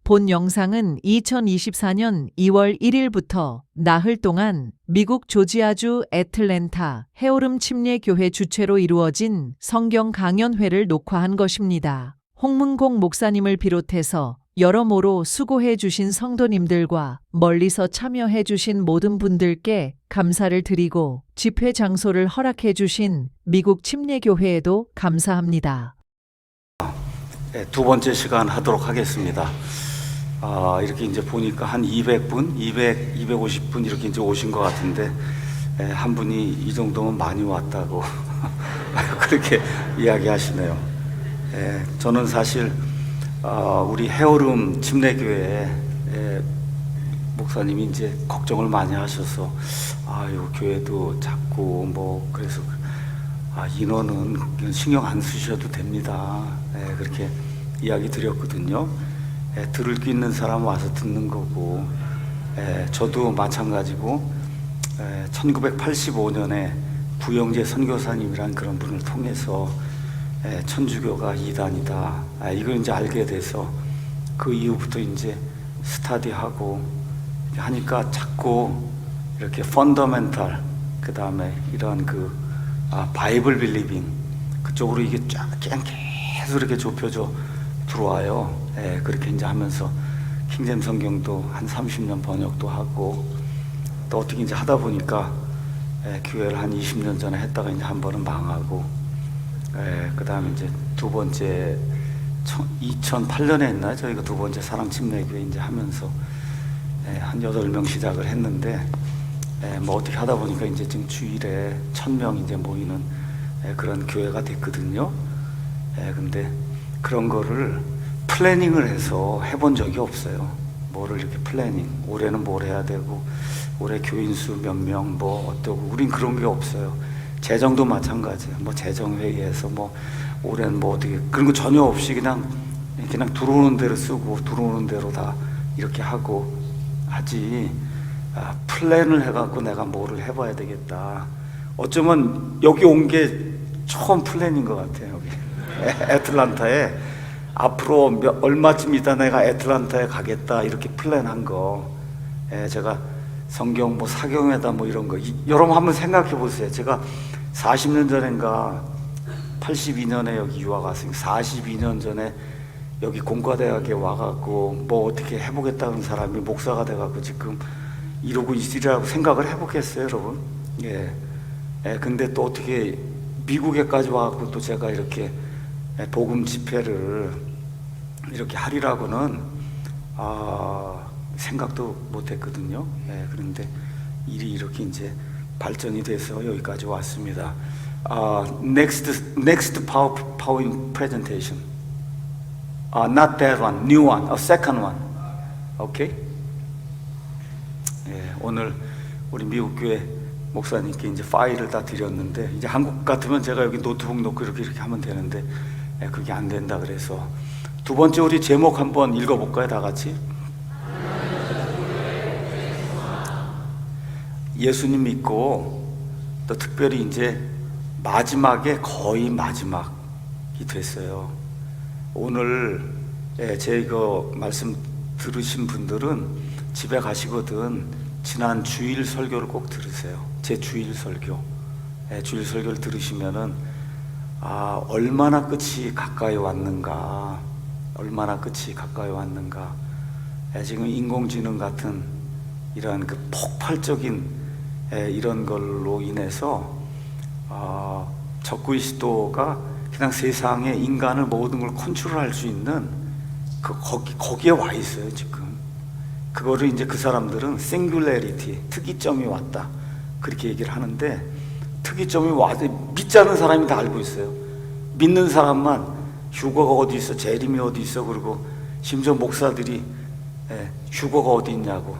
본 영상은 2024년 2월 1일부터 나흘 동안 미국 조지아주 애틀랜타 해오름 침례교회 주최로 이루어진 성경 강연회를 녹화한 것입니다. 홍문공 목사님을 비롯해서 여러모로 수고해 주신 성도님들과 멀리서 참여해 주신 모든 분들께 감사를 드리고 집회 장소를 허락해 주신 미국 침례교회에도 감사합니다. 네, 두 번째 시간 하도록 하겠습니다. 이렇게 이제 보니까 한 200분, 250분 이렇게 이제 오신 것 같은데, 한 분이 이 정도면 많이 왔다고 그렇게 이야기하시네요. 저는 사실 우리 해오름 침례교회 목사님이 이제 걱정을 많이 하셔서 요 교회도 작고 뭐 그래서 인원은 신경 안 쓰셔도 됩니다. 그렇게 이야기 드렸거든요. 들을 수 있는 사람 와서 듣는 거고, 저도 마찬가지고 1985년에 부영재 선교사님이란 그런 분을 통해서 천주교가 이단이다, 이걸 이제 알게 돼서 그 이후부터 이제 스터디하고 하니까 자꾸 이렇게 펀더멘탈, 그 다음에 이런 바이블 빌리빙 그쪽으로 이게 쫙 그냥 계속 이렇게 좁혀져 들어와요. 그렇게 이제 하면서 킹제임스 성경도 한 30년 번역도 하고, 또 어떻게 이제 하다 보니까 교회를 한 20년 전에 했다가 이제 한 번은 망하고, 그 다음에 이제 두 번째 2008년에 했나 저희가 두 번째 사랑 침례교회 이제 하면서 한 8명 시작을 했는데, 뭐 어떻게 하다 보니까 이제 지금 주일에 1000명 이제 모이는 그런 교회가 됐거든요. 근데 그런 거를 플래닝을 해서 해본 적이 없어요. 뭐를 이렇게 플래닝, 올해는 뭘 해야 되고, 올해 교인 수 몇 명, 뭐 어떠고, 우린 그런 게 없어요. 재정도 마찬가지예요. 뭐 재정회의에서 뭐 올해는 뭐 어떻게, 그런 거 전혀 없이 그냥 들어오는 대로 쓰고 들어오는 대로 다 이렇게 하고 하지, 플랜을 해갖고 내가 뭐를 해봐야 되겠다. 어쩌면 여기 온 게 처음 플랜인 것 같아요. 여기 애틀란타에 앞으로 얼마쯤 있다 내가 애틀란타에 가겠다 이렇게 플랜한 거. 제가 성경 뭐 사경회다 뭐 이런 거 여러분 한번 생각해 보세요. 제가 40년 전인가 82년에 여기 유학 왔으니까 42년 전에 여기 공과대학에 와갖고 뭐 어떻게 해보겠다는 사람이 목사가 돼갖고 지금 이러고 있으리라고 생각을 해보겠어요, 여러분? 근데 또 어떻게 미국에까지 와갖고 또 제가 이렇게 복음 집회를 이렇게 하리라고는 생각도 못했거든요. 그런데 일이 이렇게 이제 발전이 돼서 여기까지 왔습니다. Next PowerPoint presentation. Not that one, new one, a second one. Okay? 오늘 우리 미국 교회 목사님께 이제 파일을 다 드렸는데, 이제 한국 같으면 제가 여기 노트북 놓고 이렇게 하면 되는데 그게 안 된다 그래서 두 번째 우리 제목 한번 읽어볼까요, 다 같이? 예수님 믿고 또 특별히 이제 마지막에 거의 마지막이 됐어요. 오늘 제 그 말씀 들으신 분들은 집에 가시거든 지난 주일 설교를 꼭 들으세요. 제 주일 설교. 주일 설교를 들으시면은 얼마나 끝이 가까이 왔는가, 얼마나 끝이 가까이 왔는가. 지금 인공지능 같은 이런 그 폭발적인 이런 걸로 인해서 적그리 시도가 그냥 세상에 인간을 모든 걸 컨트롤할 수 있는 거기에 와 있어요 지금. 그거를 이제 그 사람들은 싱귤레리티, 특이점이 왔다 그렇게 얘기를 하는데, 특이점이 와서 믿지 않는 사람이 다 알고 있어요. 믿는 사람만 휴거가 어디 있어, 재림이 어디 있어, 그리고 심지어 목사들이 휴거가 어디 있냐고,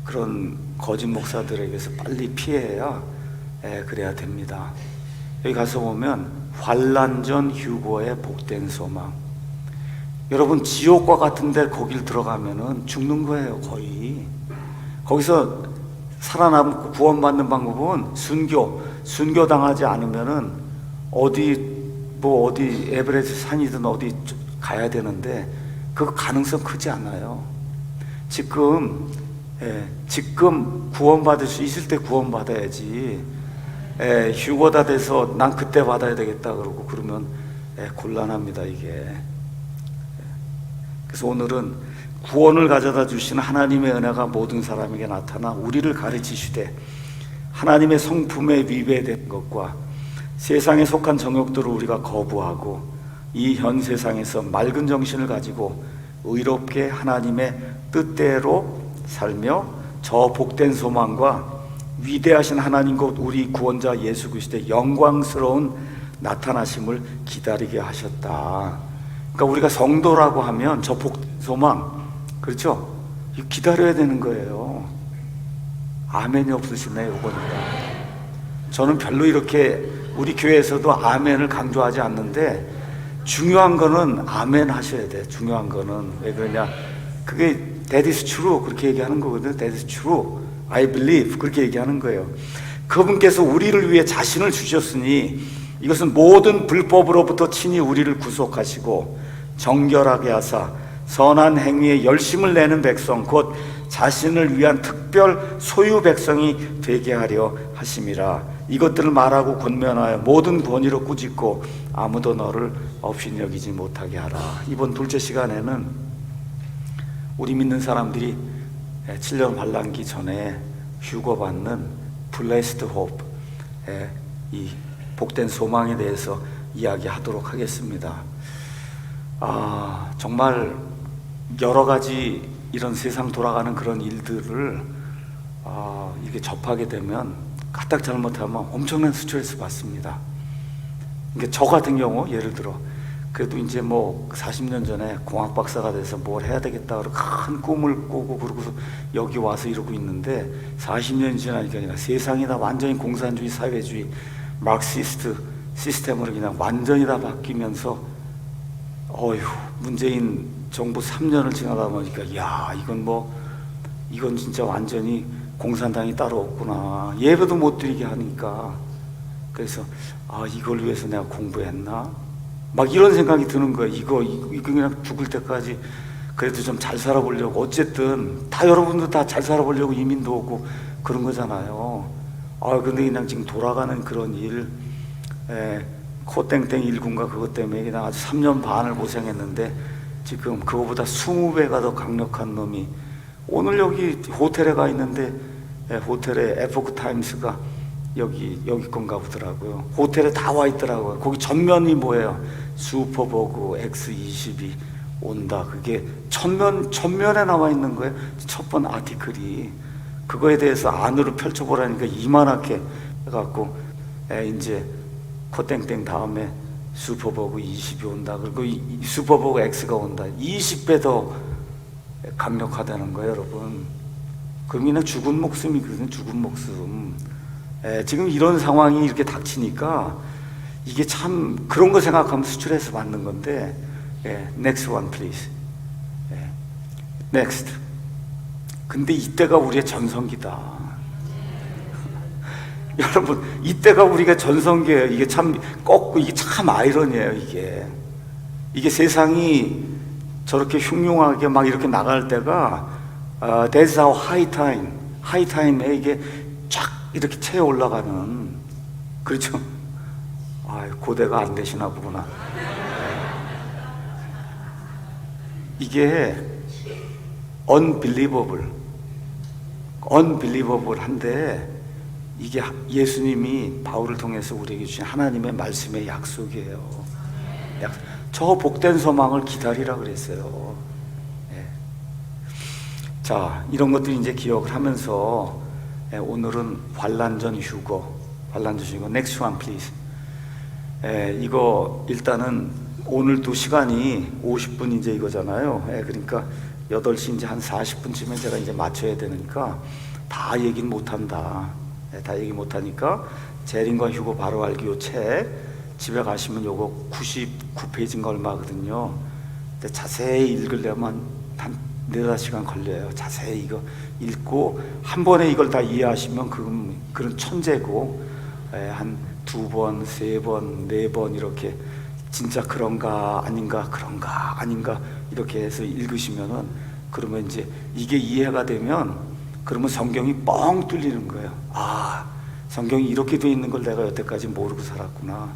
그런 거짓 목사들에게서 빨리 피해야 그래야 됩니다. 여기 가서 보면 환난 전 휴거의 복된 소망. 여러분 지옥과 같은데 거길 들어가면은 죽는 거예요 거의. 거기서 살아남고 구원받는 방법은 순교 당하지 않으면은 어디 에베레스트 산이든 어디 가야 되는데 그 가능성 크지 않아요. 지금 구원받을 수 있을 때 구원받아야지. 휴거 다 돼서 난 그때 받아야 되겠다 그러고 그러면 곤란합니다, 이게. 그래서 오늘은 구원을 가져다 주시는 하나님의 은혜가 모든 사람에게 나타나 우리를 가르치시되 하나님의 성품에 위배된 것과 세상에 속한 정욕들을 우리가 거부하고 이 현 세상에서 맑은 정신을 가지고 의롭게 하나님의 뜻대로 살며 저 복된 소망과 위대하신 하나님 곧 우리 구원자 예수 그리스도의 영광스러운 나타나심을 기다리게 하셨다. 그러니까 우리가 성도라고 하면 저 복된 소망, 그렇죠? 기다려야 되는 거예요. 아멘이 없으시네요, 보니까. 저는 별로 이렇게 우리 교회에서도 아멘을 강조하지 않는데 중요한 거는 아멘 하셔야 돼. 중요한 거는. 왜 그러냐, 그게 that is true 그렇게 얘기하는 거거든요. that is true, I believe 그렇게 얘기하는 거예요. 그분께서 우리를 위해 자신을 주셨으니 이것은 모든 불법으로부터 친히 우리를 구속하시고 정결하게 하사 선한 행위에 열심을 내는 백성 곧 자신을 위한 특별 소유 백성이 되게 하려 하심이라. 이것들을 말하고 권면하여 모든 권위로 꾸짖고 아무도 너를 없인 여기지 못하게 하라. 이번 둘째 시간에는 우리 믿는 사람들이 7년 환란기 전에 휴거받는 Blessed Hope, 이 복된 소망에 대해서 이야기하도록 하겠습니다. 정말 여러 가지 이런 세상 돌아가는 그런 일들을 이게 접하게 되면 까딱 잘못하면 엄청난 스트레스 받습니다. 그러니까 저 같은 경우 예를 들어 그래도 이제 뭐 40년 전에 공학 박사가 돼서 뭘 해야 되겠다 그러고 큰 꿈을 꾸고 그러고서 여기 와서 이러고 있는데 40년이 지나니까 그냥 세상이 다 완전히 공산주의 사회주의 마르크시스트 시스템으로 그냥 완전히 다 바뀌면서 문재인 정부 3년을 지나다 보니까 야 이건 진짜 완전히 공산당이 따로 없구나. 예배도 못 드리게 하니까. 그래서 이걸 위해서 내가 공부했나? 막 이런 생각이 드는 거예요. 이거 그냥 죽을 때까지 그래도 좀 잘 살아보려고. 어쨌든 다 여러분도 다 잘 살아보려고 이민도 오고 그런 거잖아요. 근데 그냥 지금 돌아가는 그런 일, 코땡땡 일군가 그것 때문에 그냥 아주 3년 반을 고생했는데 지금 그거보다 20배가 더 강력한 놈이 오늘 여기 호텔에 가 있는데 호텔에 에포크 타임스가 여기 건가 보더라고요. 호텔에 다 와 있더라고요. 거기 전면이 뭐예요? 슈퍼보그 X22 온다. 그게 전면에 나와 있는 거예요. 첫 번 아티클이. 그거에 대해서 안으로 펼쳐보라니까 이만하게 해갖고 이제 코땡땡 다음에 슈퍼보그 20이 온다. 그리고 이 슈퍼보그 X가 온다. 20배 더 강력하다는 거예요, 여러분. 그럼 그냥 죽은 목숨이거든요. 죽은 목숨. 지금 이런 상황이 이렇게 닥치니까 이게 참 그런 거 생각하면 스트레스 받는 건데. Next one please. Next. 근데 이때가 우리의 전성기다. 여러분, 이때가 우리가 전성기예요. 이게 참 이게 참 아이러니예요. 이게 세상이 저렇게 흉흉하게 막 이렇게 나갈 때가 That's our high time. high time에 이게 쫙 이렇게 채워 올라가는, 그렇죠? 고대가 안 되시나 보구나. 이게 unbelievable한데 이게 예수님이 바울을 통해서 우리에게 주신 하나님의 말씀의 약속이에요. 저 복된 소망을 기다리라 그랬어요. 자, 이런 것들 이제 기억을 하면서 오늘은 환란전 휴거, next one please. 이거 일단은 오늘도 시간이 50분 이제 이거잖아요. 그러니까 8시 이제 한 40분쯤에 제가 이제 맞춰야 되니까 다 얘기는 못한다. 다 얘기 못하니까 재림과 휴거 바로 알기 요 책 집에 가시면 요거 99페이지인가 얼마거든요. 근데 자세히 읽으려면 한 4-5시간 걸려요. 자세히 이거 읽고 한 번에 이걸 다 이해하시면 그런 천재고, 한 2번, 3번, 4번 이렇게 진짜 그런가 아닌가 이렇게 해서 읽으시면은 그러면 이제 이게 이해가 되면 그러면 성경이 뻥 뚫리는 거예요. 아, 성경이 이렇게 돼 있는 걸 내가 여태까지 모르고 살았구나.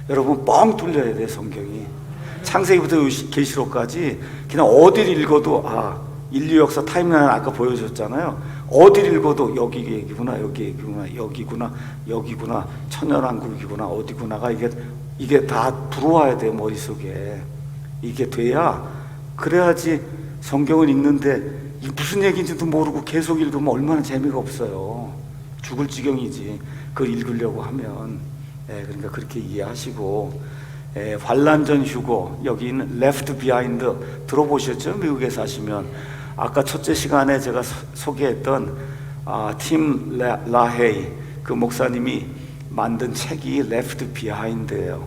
여러분 뻥 뚫려야 돼 성경이. 창세기부터 계시록까지 그냥 어디를 읽어도 인류 역사 타임라인 아까 보여줬잖아요. 어디를 읽어도 여기 얘기구나, 여기 얘기구나, 여기구나, 여기구나, 천연왕국이구나, 어디구나가 이게 다 들어와야 돼 머릿속에. 이게 돼야, 그래야지 성경을 읽는데 이게 무슨 얘기인지도 모르고 계속 읽으면 얼마나 재미가 없어요. 죽을 지경이지 그걸 읽으려고 하면. 그러니까 그렇게 이해하시고, 환란전 휴고, 여기는 Left Behind 들어보셨죠? 미국에 사시면. 아까 첫째 시간에 제가 소개했던 팀 라헤이 그 목사님이 만든 책이 Left Behind예요.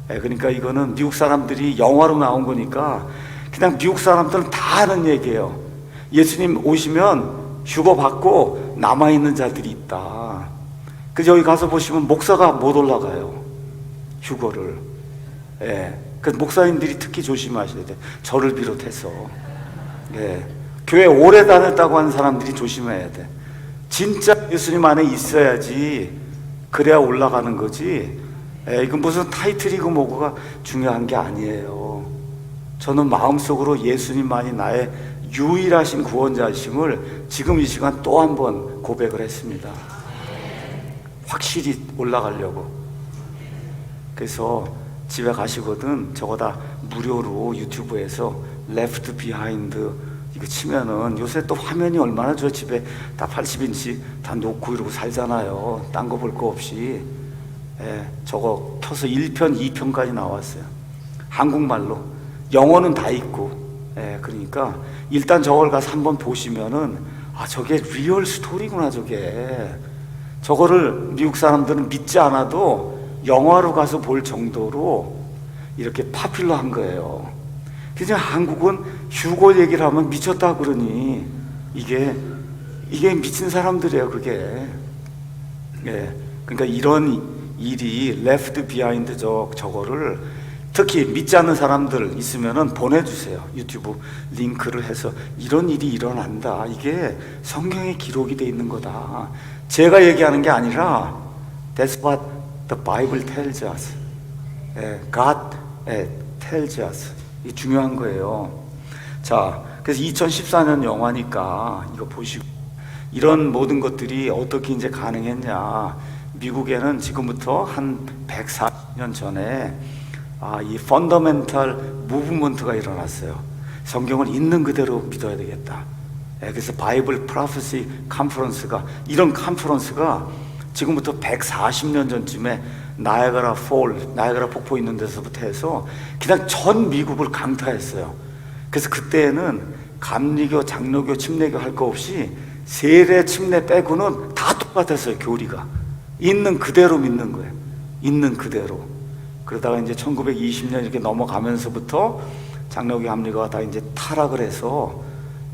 그러니까 이거는 미국 사람들이 영화로 나온 거니까 그냥 미국 사람들은 다 아는 얘기예요. 예수님 오시면 휴거 받고 남아있는 자들이 있다. 그래서 여기 가서 보시면 목사가 못 올라가요, 휴거를. 그 목사님들이 특히 조심하셔야 돼. 저를 비롯해서. 교회 오래 다녔다고 하는 사람들이 조심해야 돼. 진짜 예수님 안에 있어야지 그래야 올라가는 거지. 이건 무슨 타이틀이고 뭐고가 중요한 게 아니에요. 저는 마음속으로 예수님만이 나의 유일하신 구원자이심을 지금 이 시간 또 한 번 고백을 했습니다. 확실히 올라가려고. 그래서 집에 가시거든 저거 다 무료로 유튜브에서 Left Behind 이거 치면은, 요새 또 화면이 얼마나 좋아. 집에 다 80인치 다 놓고 이러고 살잖아요. 딴 거 볼 거 없이. 저거 켜서 1편, 2편까지 나왔어요. 한국말로. 영어는 다 있고. 그러니까 일단 저걸 가서 한번 보시면은 저게 리얼 스토리구나 저게. 저거를 미국 사람들은 믿지 않아도 영화로 가서 볼 정도로 이렇게 파퓰러한 거예요. 그래서 한국은 휴고 얘기를 하면 미쳤다 그러니 이게 미친 사람들이에요 그게. 그러니까 이런 일이 Left Behind 저거를 특히 믿지 않는 사람들 있으면은 보내주세요. 유튜브 링크를 해서 이런 일이 일어난다. 이게 성경에 기록이 돼 있는 거다. 제가 얘기하는 게 아니라 That's what the Bible tells us. God tells us. 이 중요한 거예요. 자, 그래서 2014년 영화니까 이거 보시고, 이런 모든 것들이 어떻게 이제 가능했냐. 미국에는 지금부터 한 140년 전에 이 펀더멘탈 무브먼트가 일어났어요. 성경을 있는 그대로 믿어야 되겠다. 그래서 바이블 프로페시 컨퍼런스가, 이런 컨퍼런스가 지금부터 140년 전쯤에 나이아가라 폭포 있는 데서부터 해서 그냥 전 미국을 강타했어요. 그래서 그때는 감리교, 장로교, 침례교 할 거 없이 세례, 침례 빼고는 다 똑같았어요. 교리가 있는 그대로 믿는 거예요. 있는 그대로. 그러다가 이제 1920년 이렇게 넘어가면서부터 장로교, 감리교가 다 이제 타락을 해서,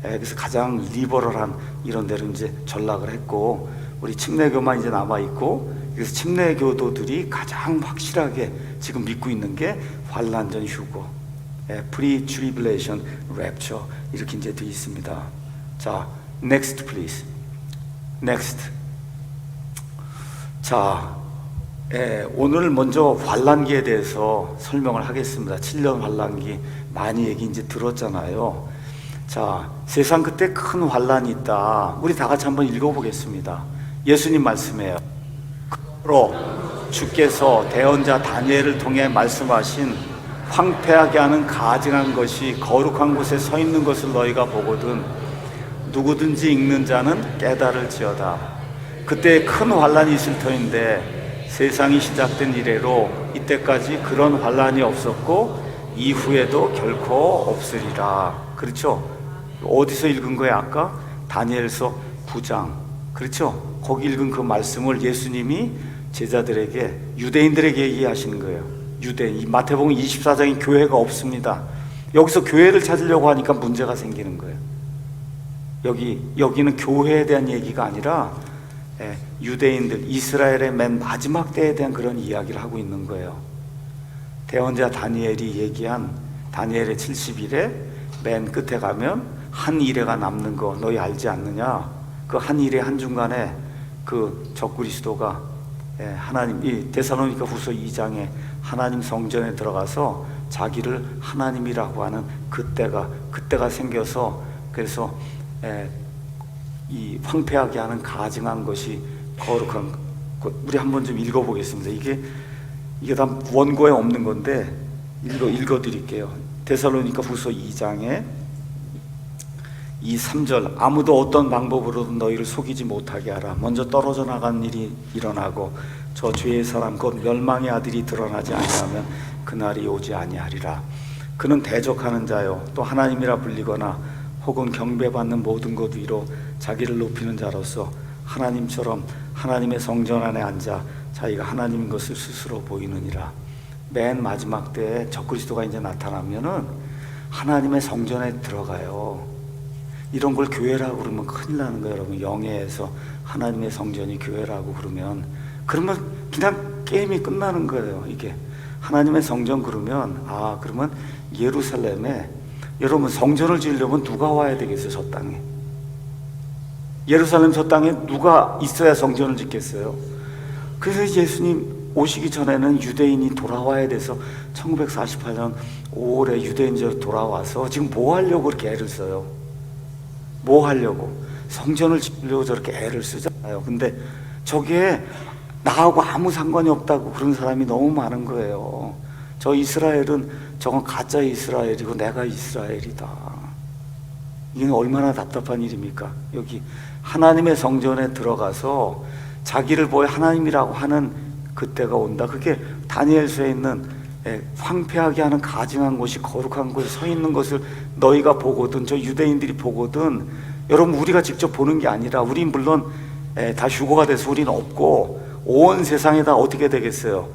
그래서 가장 리버럴한 이런 데로 이제 전락을 했고, 우리 침례교만 이제 남아 있고, 그래서 침례교도들이 가장 확실하게 지금 믿고 있는 게 환란전 휴거, pre-tribulation rapture 이렇게 이제 되어 있습니다. 자, next please. next. 자, 오늘 먼저 환란기에 대해서 설명을 하겠습니다. 7년 환란기 많이 얘기 이제 들었잖아요. 자, 세상 끝에 큰 환란이 있다. 우리 다 같이 한번 읽어보겠습니다. 예수님 말씀이에요. 그러므로 주께서 대언자 다니엘을 통해 말씀하신 황폐하게 하는 가증한 것이 거룩한 곳에 서 있는 것을 너희가 보거든 누구든지 읽는 자는 깨달을지어다. 그때 큰 환란이 있을 터인데 세상이 시작된 이래로 이때까지 그런 환란이 없었고 이후에도 결코 없으리라. 그렇죠? 어디서 읽은 거예요? 아까 다니엘서 9장. 그렇죠? 거기 읽은 그 말씀을 예수님이 제자들에게, 유대인들에게 얘기하시는 거예요. 유대인. 이 마태복음 24장에 교회가 없습니다. 여기서 교회를 찾으려고 하니까 문제가 생기는 거예요. 여기는 교회에 대한 얘기가 아니라 유대인들, 이스라엘의 맨 마지막 때에 대한 그런 이야기를 하고 있는 거예요. 대언자 다니엘이 얘기한 다니엘의 70일에 맨 끝에 가면 한 이레가 남는 거 너희 알지 않느냐? 그 한 이레 한중간에 그 적그리스도가 하나님, 이 데살로니가 후서 2장에 하나님 성전에 들어가서 자기를 하나님이라고 하는 그때가 생겨서, 그래서 이 황폐하게 하는 가증한 것이 거룩한 것. 우리 한번 좀 읽어보겠습니다. 이게 다 원고에 없는 건데 읽어드릴게요. 데살로니가 후서 2장에 이 3절, 아무도 어떤 방법으로든 너희를 속이지 못하게 하라. 먼저 떨어져 나간 일이 일어나고 저 죄의 사람 곧 멸망의 아들이 드러나지 아니하면 그날이 오지 아니하리라. 그는 대적하는 자요 또 하나님이라 불리거나 혹은 경배받는 모든 것 위로 자기를 높이는 자로서 하나님처럼 하나님의 성전 안에 앉아 자기가 하나님인 것을 스스로 보이느니라. 맨 마지막 때에 적그리스도가 이제 나타나면은 하나님의 성전에 들어가요. 이런 걸 교회라고 그러면 큰일 나는 거예요, 여러분. 영예에서 하나님의 성전이 교회라고 그러면 그냥 게임이 끝나는 거예요. 이게 하나님의 성전 그러면 그러면 예루살렘에, 여러분 성전을 지으려면 누가 와야 되겠어요? 저 땅에. 예루살렘 저 땅에 누가 있어야 성전을 짓겠어요? 그래서 예수님 오시기 전에는 유대인이 돌아와야 돼서 1948년 5월에 유대인들 돌아와서 지금 뭐 하려고 그렇게 애를 써요? 뭐 하려고? 성전을 지으려고 저렇게 애를 쓰잖아요. 근데 저게 나하고 아무 상관이 없다고 그런 사람이 너무 많은 거예요. 저 이스라엘은 저건 가짜 이스라엘이고 내가 이스라엘이다. 이게 얼마나 답답한 일입니까? 여기 하나님의 성전에 들어가서 자기를 보여 하나님이라고 하는 그때가 온다. 그게 다니엘서에 있는 황폐하게 하는 가증한 곳이 거룩한 곳에 서 있는 것을 너희가 보거든, 저 유대인들이 보거든. 여러분, 우리가 직접 보는 게 아니라, 우린 물론 다 휴거가 돼서 우리는 없고 온 세상에 다 어떻게 되겠어요?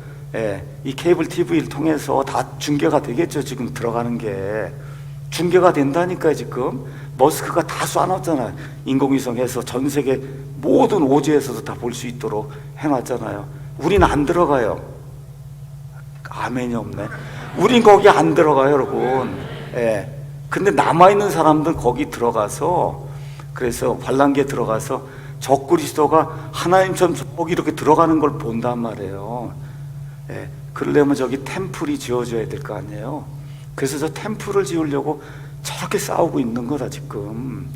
이 케이블 TV를 통해서 다 중계가 되겠죠. 지금 들어가는 게 중계가 된다니까요. 지금 머스크가 다 쏴놨잖아요. 인공위성에서 전 세계 모든 오지에서도 다 볼 수 있도록 해놨잖아요. 우리는 안 들어가요. 아멘이 없네. 우린 거기 안 들어가요, 여러분. 근데 남아있는 사람들 거기 들어가서, 그래서 환란기에 들어가서 적그리스도가 하나님처럼 거기 이렇게 들어가는 걸 본단 말이에요. 그러려면 저기 템플이 지어져야 될 거 아니에요. 그래서 저 템플을 지으려고 저렇게 싸우고 있는 거다 지금.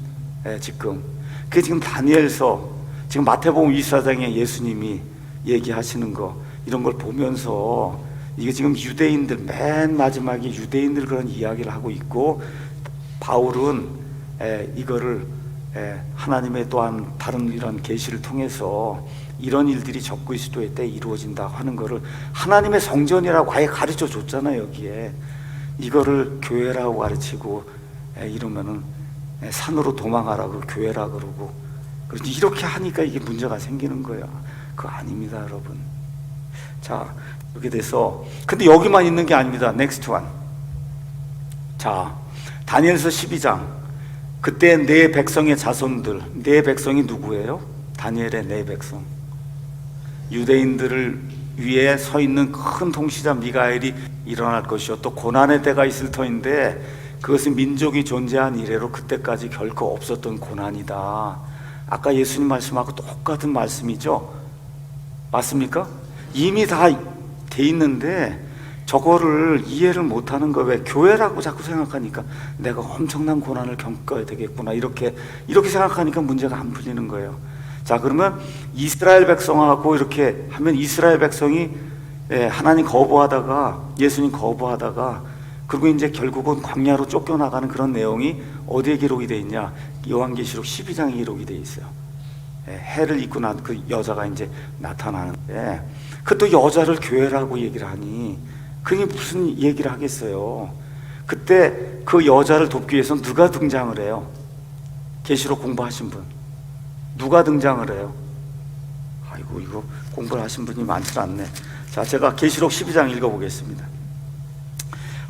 지금 그게 지금 다니엘서, 지금 마태복음 24장에 예수님이 얘기하시는 거, 이런 걸 보면서 이게 지금 유대인들, 맨 마지막에 유대인들 그런 이야기를 하고 있고, 바울은 이거를 하나님의 또한 다른 이런 계시를 통해서 이런 일들이 적그리스도의 때 이루어진다 하는 거를 하나님의 성전이라고 아예 가르쳐 줬잖아요. 여기에 이거를 교회라고 가르치고 이러면은 산으로 도망가라고 교회라 그러고, 이렇게 하니까 이게 문제가 생기는 거야. 그거 아닙니다, 여러분. 자, 이렇게 돼서, 근데 여기만 있는 게 아닙니다. 넥스트 원. 자, 다니엘서 12장. 그때 네 백성의 자손들, 네 백성이 누구예요? 다니엘의 네 백성. 유대인들을 위에 서 있는 큰 통치자 미가엘이 일어날 것이요, 또 고난의 때가 있을 터인데 그것은 민족이 존재한 이래로 그때까지 결코 없었던 고난이다. 아까 예수님 말씀하고 똑같은 말씀이죠. 맞습니까? 이미 다 돼 있는데 저거를 이해를 못하는 거. 왜? 교회라고 자꾸 생각하니까 내가 엄청난 고난을 겪어야 되겠구나, 이렇게 생각하니까 문제가 안 풀리는 거예요. 자, 그러면 이스라엘 백성하고 이렇게 하면 이스라엘 백성이 하나님 거부하다가, 예수님 거부하다가, 그리고 이제 결국은 광야로 쫓겨나가는 그런 내용이 어디에 기록이 되어 있냐? 요한계시록 12장에 기록이 되어 있어요. 해를 입고 난 그 여자가 이제 나타나는데, 그것도 여자를 교회라고 얘기를 하니 그게 무슨 얘기를 하겠어요. 그때 그 여자를 돕기 위해서 누가 등장을 해요? 계시록 공부하신 분 누가 등장을 해요? 아이고, 이거 공부를 하신 분이 많지 않네. 자, 제가 계시록 12장 읽어보겠습니다.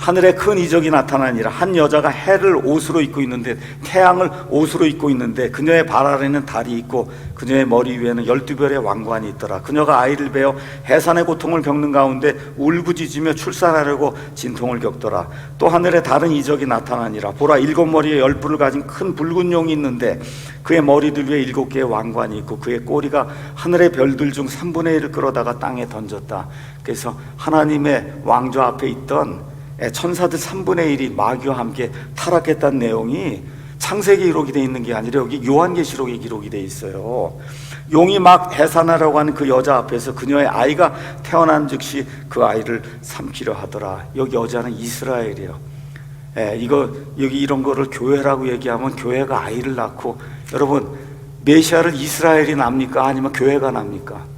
하늘에 큰 이적이 나타나니라. 한 여자가 해를 옷으로 입고 있는데, 태양을 옷으로 입고 있는데, 그녀의 발 아래는 달이 있고 그녀의 머리 위에는 12별의 왕관이 있더라. 그녀가 아이를 베어 해산의 고통을 겪는 가운데 울부짖으며 출산하려고 진통을 겪더라. 또 하늘에 다른 이적이 나타나니라. 보라, 7머리에 10뿔을 가진 큰 붉은 용이 있는데 그의 머리들 위에 7개의 왕관이 있고 그의 꼬리가 하늘의 별들 중 3분의 1을 끌어다가 땅에 던졌다. 그래서 하나님의 왕좌 앞에 있던 천사들 3분의 1이 마귀와 함께 타락했다는 내용이 창세기에 기록이 되어 있는 게 아니라 여기 요한계시록에 기록이 되어 있어요. 용이 막 해산하라고 하는 그 여자 앞에서 그녀의 아이가 태어난 즉시 그 아이를 삼키려 하더라. 여기 여자는 이스라엘이에요. 여기 이런 거를 교회라고 얘기하면 교회가 아이를 낳고, 여러분 메시아를 이스라엘이 납니까? 아니면 교회가 납니까?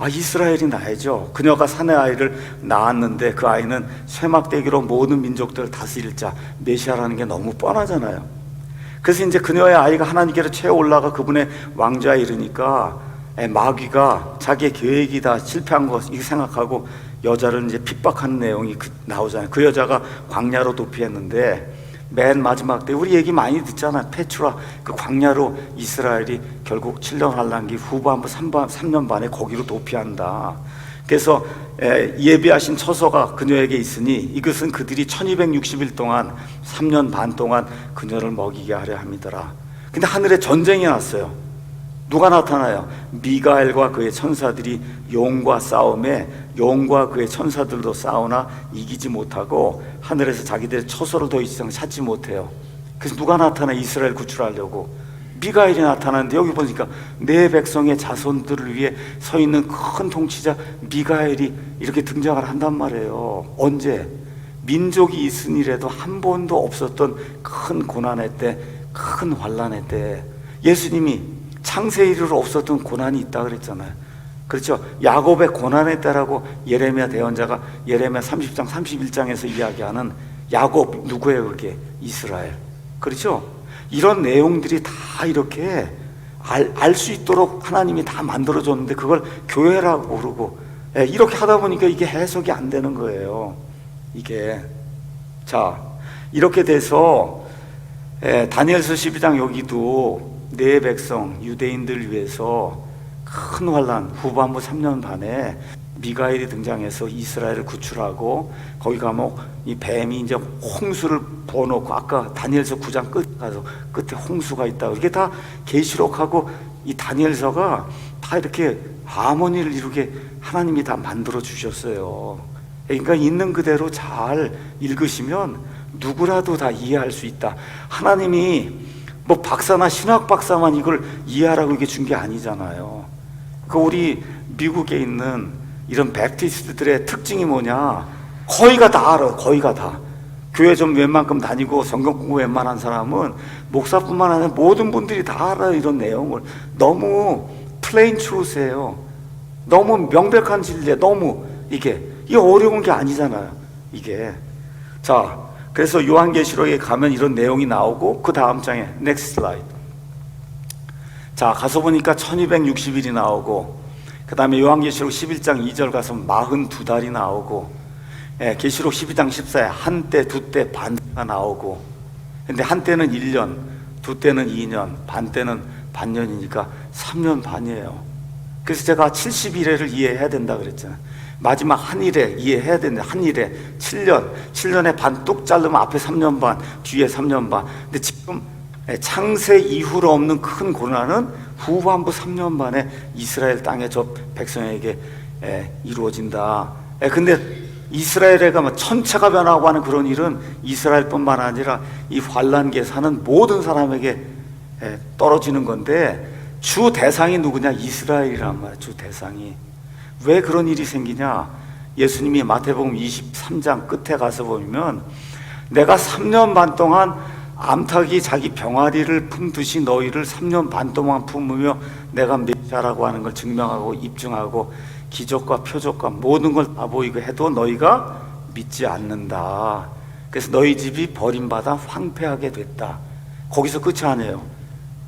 이스라엘이 낳아야죠. 그녀가 사내 아이를 낳았는데 그 아이는 쇠막대기로 모든 민족들을 다스릴 자, 메시아라는 게 너무 뻔하잖아요. 그래서 이제 그녀의 아이가 하나님께로 채어 올라가 그분의 왕좌에 이르니까 마귀가 자기의 계획이 다 실패한 거 이렇게 생각하고 여자를 이제 핍박하는 내용이 나오잖아요. 그 여자가 광야로 도피했는데 맨 마지막 때 우리 얘기 많이 듣잖아요. 페트라, 그 광야로 이스라엘이 결국 7년 환란기 후반부 3년 반에 거기로 도피한다. 그래서 예비하신 처소가 그녀에게 있으니 이것은 그들이 1260일 동안 3년 반 동안 그녀를 먹이게 하려 함이더라. 근데 하늘에 전쟁이 났어요. 누가 나타나요? 미가엘과 그의 천사들이 용과 싸움에 용과 그의 천사들도 싸우나 이기지 못하고 하늘에서 자기들의 처소를 더 이상 찾지 못해요. 그래서 누가 나타나? 이스라엘 구출하려고 미가엘이 나타나는데, 여기 보니까 내 백성의 자손들을 위해 서 있는 큰 통치자 미가엘이 이렇게 등장을 한단 말이에요. 언제? 민족이 있으니라도 한 번도 없었던 큰 고난의 때, 큰 환란의 때, 예수님이 창세 이후로 없었던 고난이 있다 그랬잖아요. 그렇죠? 야곱의 고난의 때라고 예레미야 대언자가 예레미야 30장 31장에서 이야기하는 야곱, 누구예요 그게? 이스라엘. 그렇죠? 이런 내용들이 다 이렇게 알 수 있도록 하나님이 다 만들어줬는데 그걸 교회라고 부르고 이렇게 하다 보니까 이게 해석이 안 되는 거예요. 이게. 자, 이렇게 돼서 다니엘서 12장 여기도 내 백성 유대인들을 위해서 큰 환란 후반부 3년 반에 미가엘이 등장해서 이스라엘을 구출하고, 거기 가면 이 뱀이 이제 홍수를 부어놓고, 아까 다니엘서 9장 끝 가서 끝에 홍수가 있다. 이게 다 계시록하고 이 다니엘서가 다 이렇게 하모니를 이루게 하나님이 다 만들어 주셨어요. 그러니까 있는 그대로 잘 읽으시면 누구라도 다 이해할 수 있다. 하나님이 뭐 박사나 신학 박사만 이걸 이해하라고 이게 준 게 아니잖아요. 그 우리 미국에 있는 이런 베프티스트들의 특징이 뭐냐? 거의가 다 알아요. 거의가 다. 교회 좀 웬만큼 다니고 성경 공부 웬만한 사람은 목사뿐만 아니라 모든 분들이 다 알아요. 이런 내용을. 너무 플레인 트루스예요. 너무 명백한 진리에 너무 이게 어려운 게 아니잖아요. 이게. 자, 그래서 요한계시록에 가면 이런 내용이 나오고, 그 다음 장에 next slide. 자, 가서 보니까 1260일이 나오고, 그 다음에 요한계시록 11장 2절 가서 42달이 나오고, 계시록 12장 14에 한때, 두때, 반때가 나오고, 근데 한때는 1년, 두때는 2년, 반때는 반년이니까 3년 반이에요. 그래서 제가 70일에를 이해해야 된다 그랬잖아요. 마지막 한 일에 이해해야 된다. 한 일에 7년에 반 뚝 자르면 앞에 3년 반, 뒤에 3년 반. 근데 지금 창세 이후로 없는 큰 고난은 후반부 3년 반에 이스라엘 땅에 저 백성에게 이루어진다. 근데 이스라엘에 가면 천체가 변하고 하는 그런 일은 이스라엘뿐만 아니라 이 환란기에 사는 모든 사람에게 떨어지는 건데, 주 대상이 누구냐? 이스라엘이란 말이야. 주 대상이. 왜 그런 일이 생기냐? 예수님이 마태복음 23장 끝에 가서 보면, 내가 3년 반 동안 암탉이 자기 병아리를 품듯이 너희를 3년 반 동안 품으며 내가 메시아라고 하는 걸 증명하고 입증하고 기적과 표적과 모든 걸 다 보이고 해도 너희가 믿지 않는다. 그래서 너희 집이 버림받아 황폐하게 됐다. 거기서 끝이 아니에요.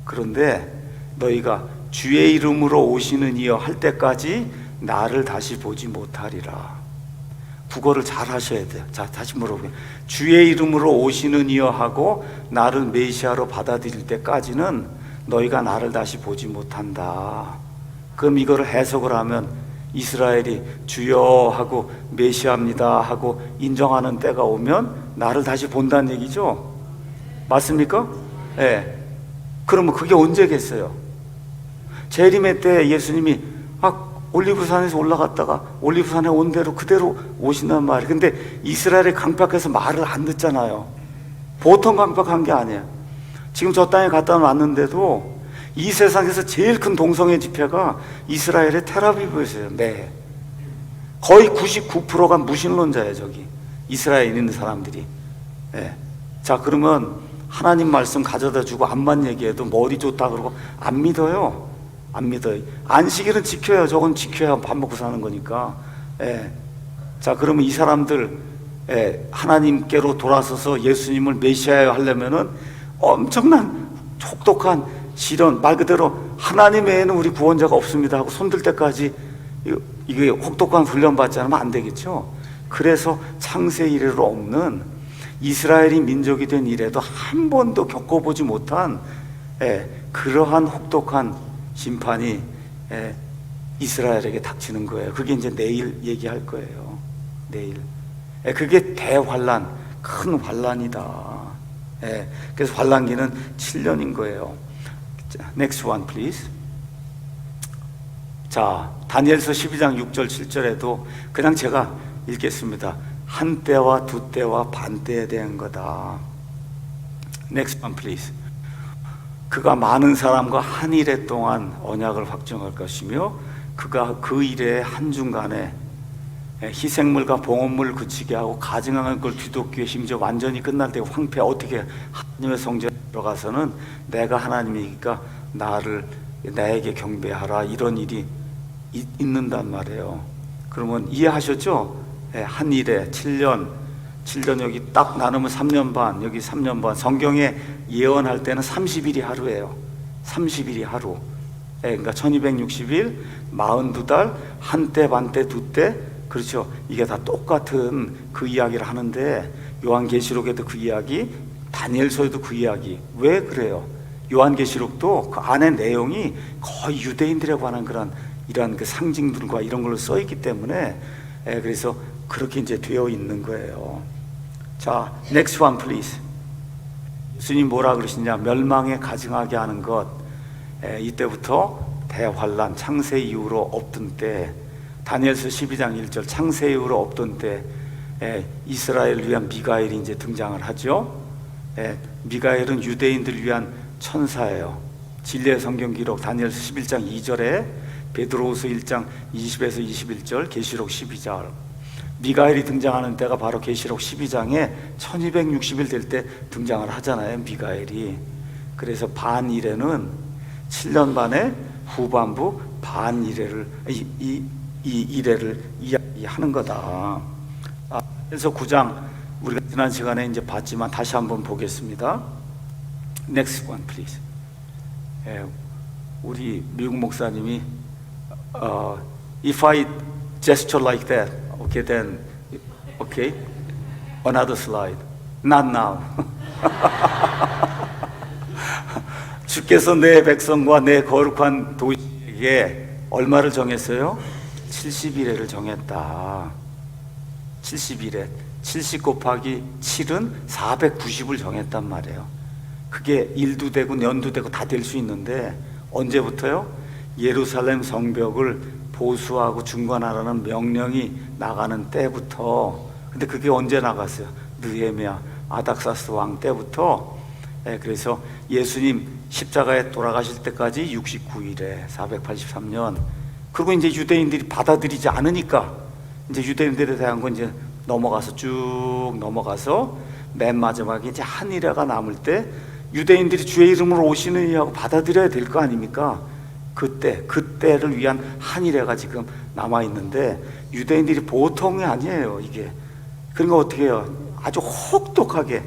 그런데 너희가 주의 이름으로 오시는 이여 할 때까지 나를 다시 보지 못하리라. 국어를 잘 하셔야 돼요. 자, 다시 물어볼게요. 주의 이름으로 오시는 이여 하고 나를 메시아로 받아들일 때까지는 너희가 나를 다시 보지 못한다. 그럼 이거를 해석을 하면 이스라엘이 주여 하고 메시아입니다 하고 인정하는 때가 오면 나를 다시 본다는 얘기죠. 맞습니까? 네. 그러면 그게 언제겠어요? 재림의 때 예수님이 올리브산에서 올라갔다가 올리브산에 온 대로 그대로 오신단 말이에요. 근데 이스라엘의 강박해서 말을 안 듣잖아요. 보통 강박한 게 아니에요. 지금 저 땅에 갔다 왔는데도 이 세상에서 제일 큰 동성애 집회가 이스라엘의 텔아비브에서요. 네. 거의 99%가 무신론자예요. 저기 이스라엘에 있는 사람들이. 네. 자, 그러면 하나님 말씀 가져다 주고 암만 얘기해도 머리 좋다 그러고 안 믿어요. 안 믿어요. 안식일은 지켜요. 저건 지켜야 밥 먹고 사는 거니까. 예. 자, 그러면 이 사람들 하나님께로 돌아서서 예수님을 메시아여 하려면은 엄청난 혹독한 시련, 말 그대로 하나님 외에는 우리 구원자가 없습니다 하고 손들 때까지 이게 혹독한 훈련 받지 않으면 안 되겠죠. 그래서 창세 이래로 없는 이스라엘이 민족이 된 이래도 한 번도 겪어보지 못한 그러한 혹독한 심판이 이스라엘에게 닥치는 거예요. 그게 이제 내일 얘기할 거예요. 내일. 그게 대환란, 큰 환란이다. 그래서 환란기는 7년인 거예요. Next one, please. 자, 다니엘서 12장 6절 7절에도 그냥 제가 읽겠습니다. 한 때와 두 때와 반 때에 대한 거다. Next one, please. 그가 많은 사람과 한 일해 동안 언약을 확정할 것이며 그가 그 일의 한중간에 희생물과 봉헌물을 그치게 하고 가증한 걸 뒤덮기 위해 심지어 완전히 끝날 때 황폐 어떻게 하나님의 성전에 들어가서는 내가 하나님이니까 나에게 경배하라 이런 일이 있는단 말이에요. 그러면 이해하셨죠? 한 일에 7년 여기 딱 나누면 3년 반, 여기 3년 반. 성경에 예언할 때는 30일이 하루예요. 30일이 하루. 그러니까 1260일, 42달, 한 때, 반 때, 두 때. 그렇죠. 이게 다 똑같은 그 이야기를 하는데 요한계시록에도 그 이야기, 다니엘서에도 그 이야기. 왜 그래요? 요한계시록도 그 안에 내용이 거의 유대인들에 관한 이런 그 상징들과 이런 걸로 써 있기 때문에 그래서 그렇게 이제 되어 있는 거예요. 자, next one please. 예수님 뭐라 그러시냐? 멸망에 가증하게 하는 것. 이때부터 대환란, 창세 이후로 없던 때, 다니엘서 12장 1절 창세 이후로 없던 때 이스라엘을 위한 미가엘이 이제 등장을 하죠. 미가엘은 유대인들을 위한 천사예요. 진리의 성경 기록 다니엘서 11장 2절에 베드로후서 1장 20에서 21절, 계시록 12절. 미가엘이 등장하는 때가 바로 계시록 12장에 1260일 될 때 등장을 하잖아요. 미가엘이. 그래서 반 이래는 7년 반의 후반부 반 이래를 이 이래를 이야기하는 거다. 그래서 9장 우리가 지난 시간에 이제 봤지만 다시 한번 보겠습니다. Next one, please. 우리 미국 목사님이 if I gesture like that, okay, then okay, another slide. Not now. 주께서 내 백성과 내 거룩한 도시에게 얼마를 정했어요? 70일에를 정했다. 70일에 70 곱하기 7은 490을 정했단 말이에요. 그게 일도 되고 년도 되고 다 될 수 있는데 언제부터요? 예루살렘 성벽을 보수하고 중건하라는 명령이 나가는 때부터. 근데 그게 언제 나갔어요? 느헤미야 아닥사스 왕 때부터. 그래서 예수님 십자가에 돌아가실 때까지 69일에 483년. 그리고 이제 유대인들이 받아들이지 않으니까 이제 유대인들에 대한 건 이제 넘어가서 쭉 넘어가서 맨 마지막에 이제 한 일회가 남을 때 유대인들이 주의 이름으로 오시는 이하고 받아들여야 될 거 아닙니까? 그때를 위한 한 일회가 지금 남아 있는데 유대인들이 보통이 아니에요. 이게 그러니까 어떻게 해요? 아주 혹독하게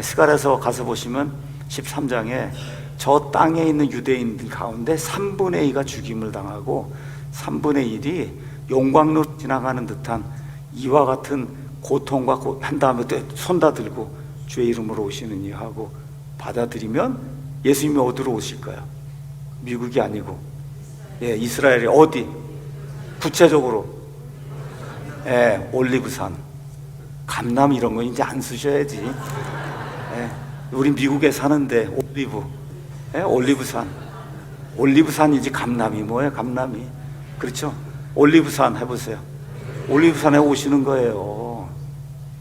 스가랴서 가서 보시면 13장에 저 땅에 있는 유대인들 가운데 3분의 2가 죽임을 당하고 3분의 1이 용광로 지나가는 듯한 이와 같은 고통과 한 다음에 또 손 다 들고 주의 이름으로 오시느니 하고 받아들이면 예수님이 어디로 오실까요? 미국이 아니고 이스라엘이 어디? 구체적으로 올리브산, 감람 이런 거 이제 안 쓰셔야지. 우리 미국에 사는데 올리브산, 올리브산이지 감람이 뭐예요? 감람이. 그렇죠? 올리브산 해보세요. 올리브산에 오시는 거예요.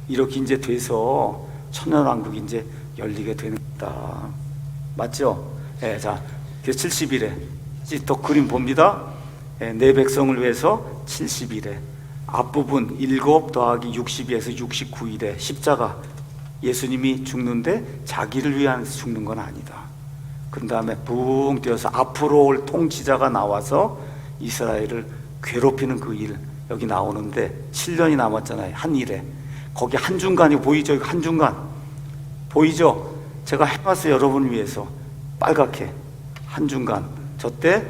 이렇게 이제 돼서 천년왕국이 이제 열리게 되는 거다. 맞죠? 자, 70일에 또 그림 봅니다. 내 백성을 위해서 70일에 앞부분 7 더하기 62에서 69일에 십자가, 예수님이 죽는데 자기를 위한 죽는 건 아니다. 그 다음에 붕 뛰어서 앞으로 올 통치자가 나와서 이스라엘을 괴롭히는 그 일, 여기 나오는데 7년이 남았잖아요. 한 일에. 거기 한중간이 보이죠? 한중간 보이죠? 제가 해봤어요. 여러분을 위해서 빨갛게 한중간. 저때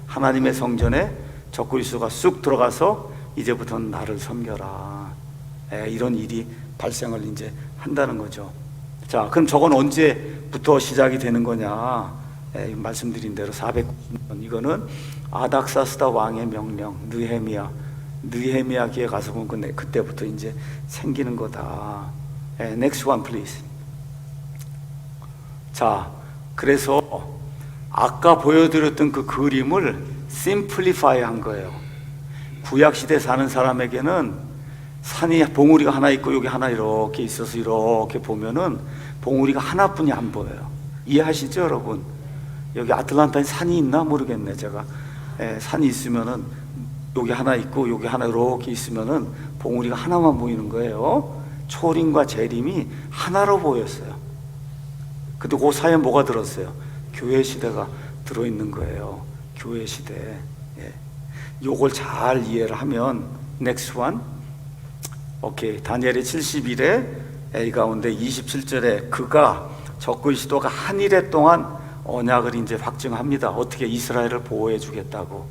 하나님의 성전에 적그리스도가 쑥 들어가서 이제부터는 나를 섬겨라, 이런 일이 발생을 이제 한다는 거죠. 자, 그럼 저건 언제부터 시작이 되는 거냐? 말씀드린 대로 490년. 이거는 아닥사스다 왕의 명령, 느헤미야기에 가서 보면 그때부터 이제 생기는 거다. Next one please. 자, 그래서 아까 보여드렸던 그 그림을 심플리파이 한 거예요. 구약시대 사는 사람에게는 산이 봉우리가 하나 있고 여기 하나 이렇게 있어서 이렇게 보면은 봉우리가 하나뿐이 안 보여요. 이해하시죠, 여러분? 여기 아틀란타에 산이 있나 모르겠네, 제가. 산이 있으면은 여기 하나 있고 여기 하나 이렇게 있으면은 봉우리가 하나만 보이는 거예요. 초림과 재림이 하나로 보였어요. 근데 그 사이에 뭐가 들었어요? 교회 시대가 들어있는 거예요. 교회 시대. 요걸 잘 이해를 하면 next one. 오케이. 다니엘의 70일에 이 가운데 27절에 그가 적그리스도가 한 일해 동안 언약을 이제 확증합니다. 어떻게? 이스라엘을 보호해 주겠다고.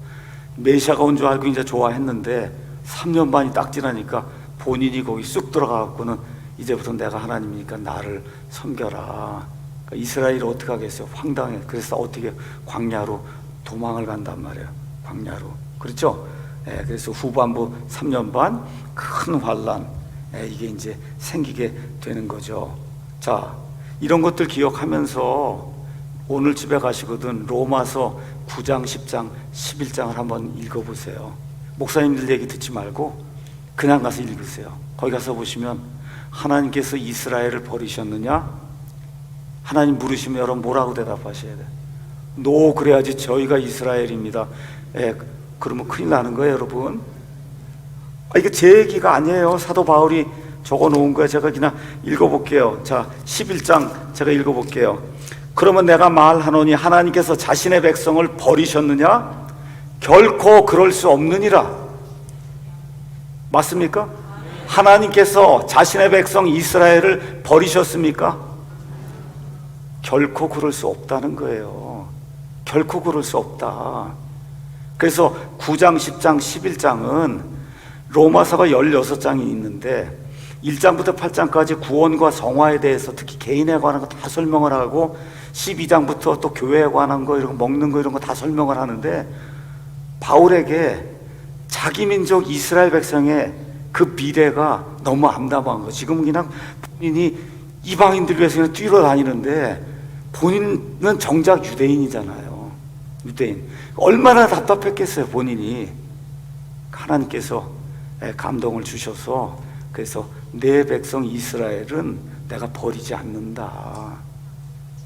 메시아가 온 줄 알고 이제 좋아했는데 3년 반이 딱 지나니까 본인이 거기 쑥 들어가갖고는 이제부터 내가 하나님이니까 나를 섬겨라. 그러니까 이스라엘이 어떻게 하겠어요? 황당해. 그래서 어떻게 광야로 도망을 간단 말이에요. 광야로. 그렇죠? 그래서 후반부 3년 반 큰 환란, 이게 이제 생기게 되는 거죠. 자, 이런 것들 기억하면서 오늘 집에 가시거든 로마서 9장, 10장, 11장을 한번 읽어보세요. 목사님들 얘기 듣지 말고 그냥 가서 읽으세요. 거기 가서 보시면 하나님께서 이스라엘을 버리셨느냐? 하나님 물으시면 여러분 뭐라고 대답하셔야 돼? 노, 그래야지 저희가 이스라엘입니다. 그러면 큰일 나는 거예요, 여러분. 이게 제 얘기가 아니에요. 사도 바울이 적어 놓은 거예요. 제가 그냥 읽어볼게요. 자, 11장 제가 읽어볼게요. 그러면 내가 말하노니 하나님께서 자신의 백성을 버리셨느냐? 결코 그럴 수 없느니라. 맞습니까? 하나님께서 자신의 백성 이스라엘을 버리셨습니까? 결코 그럴 수 없다는 거예요. 결코 그럴 수 없다. 그래서 9장, 10장, 11장은 로마서가 16장이 있는데 1장부터 8장까지 구원과 성화에 대해서 특히 개인에 관한 거 다 설명을 하고 12장부터 또 교회에 관한 거, 이런 거 먹는 거 이런 거 다 설명을 하는데 바울에게 자기 민족 이스라엘 백성의 그 미래가 너무 암담한 거. 지금 그냥 본인이 이방인들 위해서 그냥 뛰어다니는데 본인은 정작 유대인이잖아요. 유대인. 얼마나 답답했겠어요, 본인이. 하나님께서 감동을 주셔서 그래서 내 백성 이스라엘은 내가 버리지 않는다.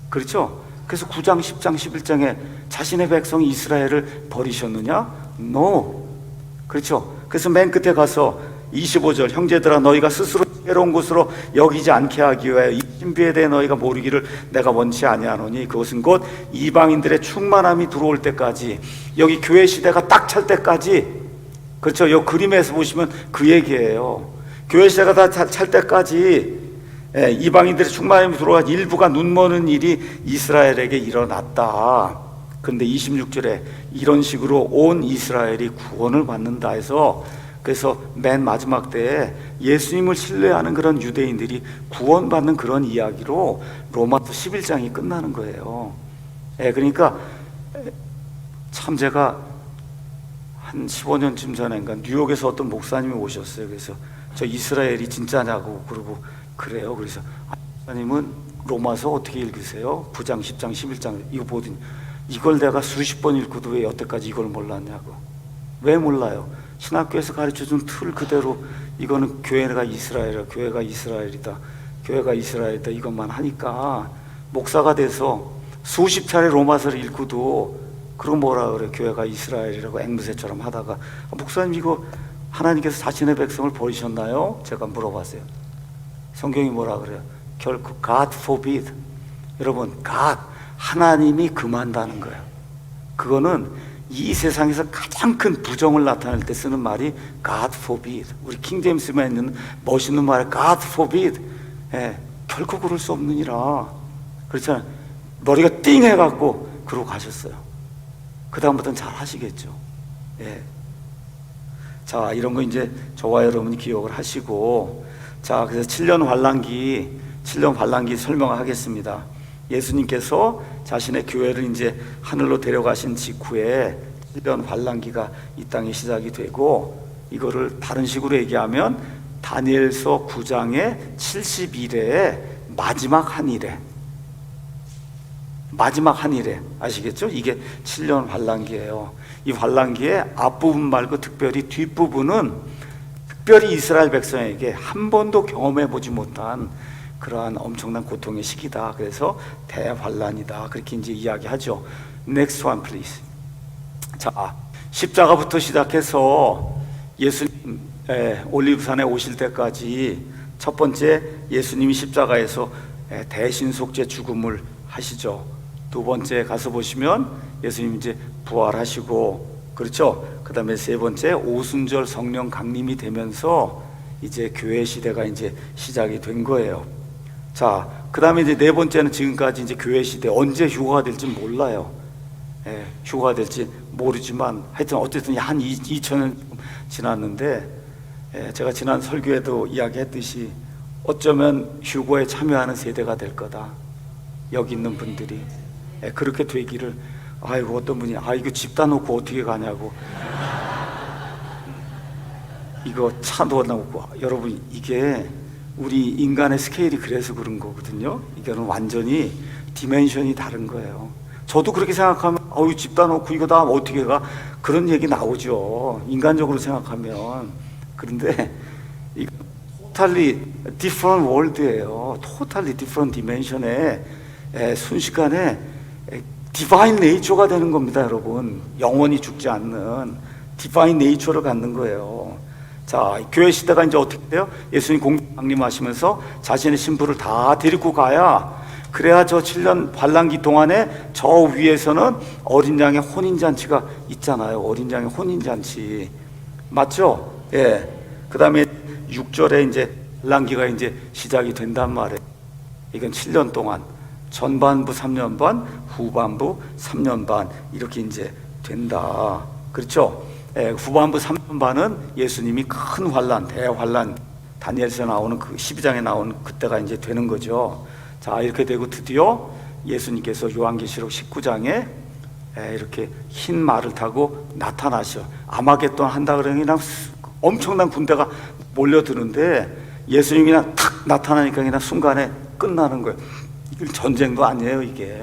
그렇죠? 그래서 9장, 10장, 11장에 자신의 백성 이스라엘을 버리셨느냐? No. 그렇죠? 그래서 맨 끝에 가서 25절 형제들아 너희가 스스로 새로운 곳으로 여기지 않게 하기 위하여 이 신비에 대해 너희가 모르기를 내가 원치 아니하노니 그것은 곧 이방인들의 충만함이 들어올 때까지, 여기 교회 시대가 딱 찰 때까지. 그렇죠? 이 그림에서 보시면 그 얘기예요. 교회 시대가 다 찰 때까지 이방인들의 충만함이 들어와 일부가 눈머는 일이 이스라엘에게 일어났다. 그런데 26절에 이런 식으로 온 이스라엘이 구원을 받는다 해서 그래서 맨 마지막 때에 예수님을 신뢰하는 그런 유대인들이 구원받는 그런 이야기로 로마서 11장이 끝나는 거예요. 그러니까 참 제가 한 15년쯤 전인가 뉴욕에서 어떤 목사님이 오셨어요. 그래서 저 이스라엘이 진짜냐고 그러고 그래요. 그래서 목사님은 로마서 어떻게 읽으세요? 9장, 10장, 11장 이거 보더니 이걸 내가 수십 번 읽고도 왜 여태까지 이걸 몰랐냐고. 왜 몰라요? 신학교에서 가르쳐준 틀 그대로 이거는 교회가 이스라엘이다, 교회가 이스라엘이다, 교회가 이스라엘이다 이것만 하니까 목사가 돼서 수십 차례 로마서를 읽고도 그리고 뭐라 그래, 교회가 이스라엘이라고 앵무새처럼 하다가 목사님 이거 하나님께서 자신의 백성을 버리셨나요? 제가 물어봤어요. 성경이 뭐라 그래요? 결코 God forbid. 여러분, God, 하나님이 금한다는 거예요. 그거는 이 세상에서 가장 큰 부정을 나타낼 때 쓰는 말이 God forbid. 우리 킹제임스만 있는 멋있는 말 God forbid. 결코 그럴 수 없느니라. 그렇잖아요. 머리가 띵 해갖고 그러고 가셨어요. 그 다음부터는 잘 하시겠죠. 자, 이런 거 이제 저와 여러분이 기억을 하시고, 자, 그래서 7년 환란기 설명을 하겠습니다. 예수님께서 자신의 교회를 이제 하늘로 데려가신 직후에 7년 환란기가 이 땅에 시작이 되고, 이거를 다른 식으로 얘기하면 다니엘서 9장의 70일의 마지막 한 일에 아시겠죠? 이게 7년 환란기예요. 이 환란기의 앞부분 말고 특별히 뒷부분은 특별히 이스라엘 백성에게 한 번도 경험해 보지 못한 그러한 엄청난 고통의 시기다. 그래서 대환란이다. 그렇게 이제 이야기하죠. Next one, please. 자, 십자가부터 시작해서 예수님 올리브산에 오실 때까지 첫 번째 예수님이 십자가에서 대신속죄 죽음을 하시죠. 두 번째 가서 보시면 예수님 이제 부활하시고, 그렇죠? 그 다음에 세 번째 오순절 성령 강림이 되면서 이제 교회 시대가 이제 시작이 된 거예요. 자, 그 다음에 이제 네 번째는 지금까지 이제 교회 시대, 언제 휴가가 될지 몰라요. 휴가가 될지 모르지만 하여튼 어쨌든 한 2000년 지났는데, 제가 지난 설교에도 이야기했듯이 어쩌면 휴거에 참여하는 세대가 될 거다. 여기 있는 분들이 그렇게 되기를. 아이고, 어떤 분이 이거 집 다 놓고 어떻게 가냐고, 이거 차 놓고. 여러분, 이게 우리 인간의 스케일이 그래서 그런 거거든요. 이거는 완전히 디멘션이 다른 거예요. 저도 그렇게 생각하면 집 다 놓고 이거 다 어떻게 가, 그런 얘기 나오죠, 인간적으로 생각하면. 그런데 이거 totally different world예요. totally different dimension에 순식간에 디바인 네이처가 되는 겁니다, 여러분. 영원히 죽지 않는 디바인 네이처를 갖는 거예요. 자, 교회 시대가 이제 어떻게 돼요? 예수님 공강림하시면서 자신의 신부를 다 데리고 가야, 그래야 저 7년 환란기 동안에 저 위에서는 어린 양의 혼인잔치가 있잖아요. 어린 양의 혼인잔치. 맞죠? 그 다음에 6절에 이제 환란기가 이제 시작이 된단 말이에요. 이건 7년 동안 전반부 3년 반, 후반부 3년 반 이렇게 이제 된다. 그렇죠? 후반부 3년 반은 예수님이 큰 환란, 대환란, 다니엘서에 나오는 그 12장에 나오는 그때가 이제 되는 거죠. 자, 이렇게 되고 드디어 예수님께서 요한계시록 19장에 이렇게 흰 말을 타고 나타나셔. 아마겟돈 한다 그러니 그냥 엄청난 군대가 몰려드는데 예수님이 그냥 탁 나타나니까 그냥 순간에 끝나는 거예요. 이건 전쟁도 아니에요, 이게.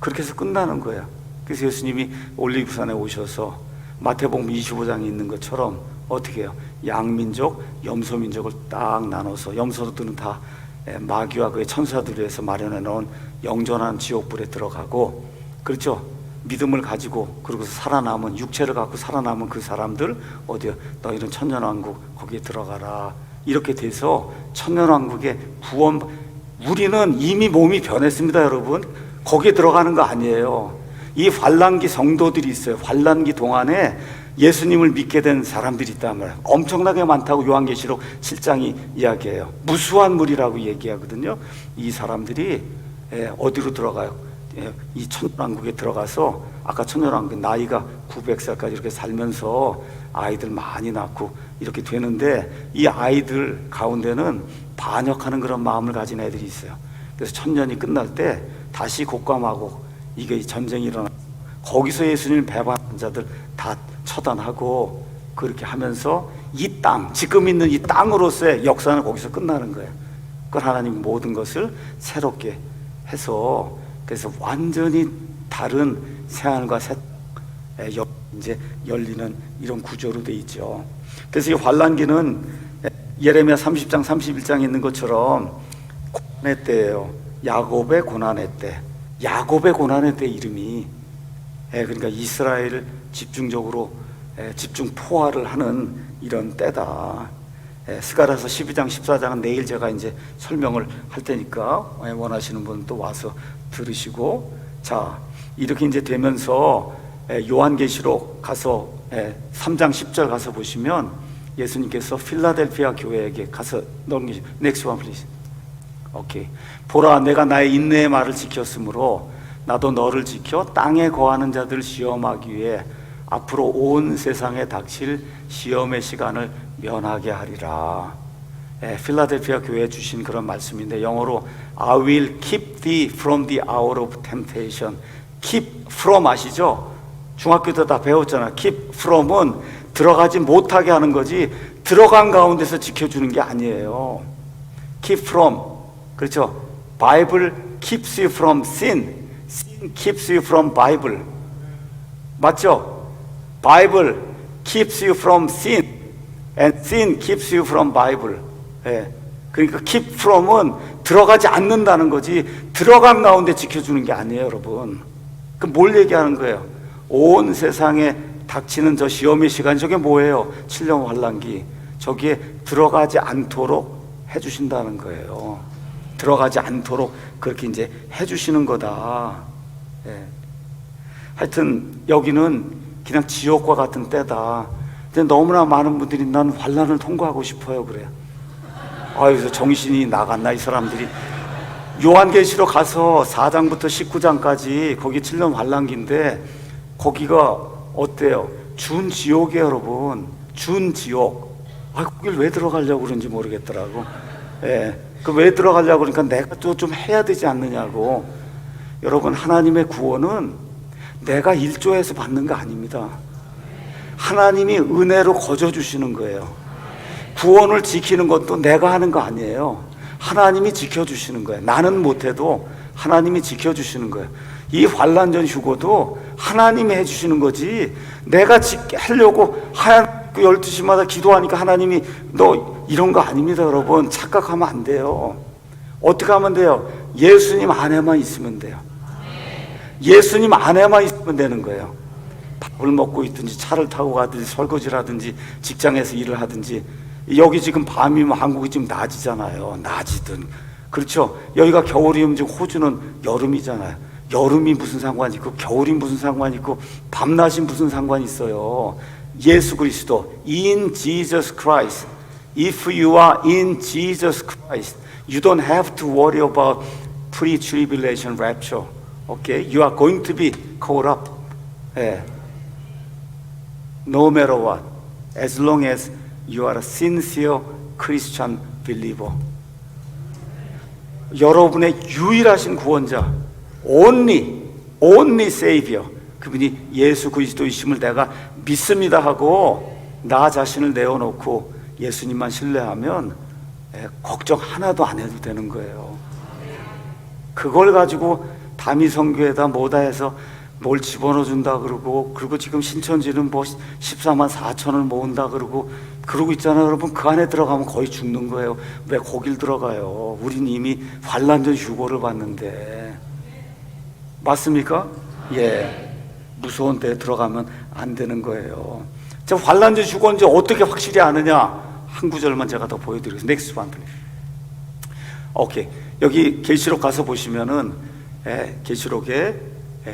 그렇게 해서 끝나는 거예요. 그래서 예수님이 올리브산에 오셔서 마태복음 25장에 있는 것처럼 어떻게 해요? 양민족, 염소민족을 딱 나눠서, 염소들은 다 마귀와 그의 천사들을 위해서 마련해 놓은 영전한 지옥불에 들어가고, 그렇죠? 믿음을 가지고 그리고 살아남은, 육체를 갖고 살아남은 그 사람들 어디요? 너희는 천년왕국 거기에 들어가라. 이렇게 돼서 천년왕국의 구원, 우리는 이미 몸이 변했습니다, 여러분. 거기에 들어가는 거 아니에요. 이 환란기 성도들이 있어요. 환란기 동안에 예수님을 믿게 된 사람들이 있단 말이에요. 엄청나게 많다고 요한계시록 7장이 이야기해요. 무수한 무리라고 얘기하거든요. 이 사람들이 어디로 들어가요? 이 천년왕국에 들어가서, 아까 천년왕국 나이가 900살까지 이렇게 살면서 아이들 많이 낳고 이렇게 되는데, 이 아이들 가운데는 반역하는 그런 마음을 가진 애들이 있어요. 그래서 천년이 끝날 때 다시 곡감하고 이게 전쟁이 일어나, 거기서 예수님 배반한 자들 다 처단하고 그렇게 하면서 이 땅, 지금 있는 이 땅으로서의 역사는 거기서 끝나는 거예요. 그걸 하나님 모든 것을 새롭게 해서, 그래서 완전히 다른 새하늘과 새 이제 열리는 이런 구조로 돼 있죠. 그래서 이 환란기는 예레미야 30장 31장에 있는 것처럼 고난의 때예요. 야곱의 고난의 때. 야곱의 고난의 때 이름이, 그러니까 이스라엘을 집중적으로 집중 포화를 하는 이런 때다. 스가랴서 12장 14장은 내일 제가 이제 설명을 할 테니까 원하시는 분 또 와서 들으시고, 자 이렇게 이제 되면서 요한계시록 가서 3장 10절 가서 보시면 예수님께서 필라델피아 교회에게 가서 넘기시. Next one please. 오케이. 보라, 내가 나의 인내의 말을 지켰으므로 나도 너를 지켜 땅에 거하는 자들 시험하기 위해 앞으로 온 세상에 닥칠 시험의 시간을 면하게 하리라. 필라델피아 교회에 주신 그런 말씀인데, 영어로 I will keep thee from the hour of temptation. keep from 아시죠? 중학교 때 다 배웠잖아. keep from은 들어가지 못하게 하는 거지 들어간 가운데서 지켜주는 게 아니에요. keep from, 그렇죠? Bible keeps you from sin. sin keeps you from Bible. 맞죠? Bible keeps you from sin and sin keeps you from Bible. 그러니까 keep from은 들어가지 않는다는 거지 들어간 가운데 지켜주는 게 아니에요, 여러분. 그럼 뭘 얘기하는 거예요? 온 세상에 닥치는 저 시험의 시간, 저게 뭐예요? 7년 환란기. 저기에 들어가지 않도록 해주신다는 거예요. 들어가지 않도록 그렇게 이제 해주시는 거다. 하여튼 여기는 그냥 지옥과 같은 때다. 근데 너무나 많은 분들이 난 환란을 통과하고 싶어요 그래요. 그래서 정신이 나갔나 이 사람들이. 요한계시록 가서 4장부터 19장까지 거기 7년 환란기인데, 거기가 어때요? 준지옥이에요 여러분. 준지옥. 거길 왜 들어가려고 그런지 모르겠더라고. 그 왜 들어가려고 그러니까 내가 또 좀 해야 되지 않느냐고. 여러분, 하나님의 구원은 내가 일조해서 받는 거 아닙니다. 하나님이 은혜로 거저 주시는 거예요. 구원을 지키는 것도 내가 하는 거 아니에요. 하나님이 지켜주시는 거예요. 나는 못해도 하나님이 지켜주시는 거예요. 이 환란전 휴고도 하나님이 해주시는 거지 내가 하려고 하얀 12시마다 기도하니까 하나님이 너 이런 거 아닙니다. 여러분, 착각하면 안 돼요. 어떻게 하면 돼요? 예수님 안에만 있으면 돼요. 예수님 안에만 있으면 되는 거예요. 밥을 먹고 있든지 차를 타고 가든지 설거지를 하든지 직장에서 일을 하든지. 여기 지금 밤이면 한국이 지금 낮이잖아요. 낮이든, 그렇죠? 여기가 겨울이면 지금 호주는 여름이잖아요. 여름이 무슨 상관이 있고 겨울이 무슨 상관이 있고 밤낮이 무슨 상관이 있어요. 예수 그리스도, in Jesus Christ. If you are in Jesus Christ, you don't have to worry about pre-tribulation rapture. Okay? You are going to be caught up. No matter what, as long as you are a sincere Christian believer. 여러분의 유일하신 구원자, only Savior, 그분이 예수 그리스도이심을 내가 믿습니다 하고 나 자신을 내어놓고 예수님만 신뢰하면 걱정 하나도 안 해도 되는 거예요. 그걸 가지고 다미성교에다 뭐다 해서 뭘 집어넣어 준다 그러고, 그리고 지금 신천지는 뭐 14만 4천을 모은다 그러고 그러고 있잖아요. 여러분, 그 안에 들어가면 거의 죽는 거예요. 왜 거길 들어가요? 우린 이미 환란전 휴고를 받는데. 맞습니까? 무서운 데에 들어가면 안 되는 거예요. 자, 환란전 휴고인지 어떻게 확실히 아느냐? 한 구절만 제가 더 보여드리겠습니다. Next one, please. 오케이. 여기 계시록 가서 보시면은 계시록에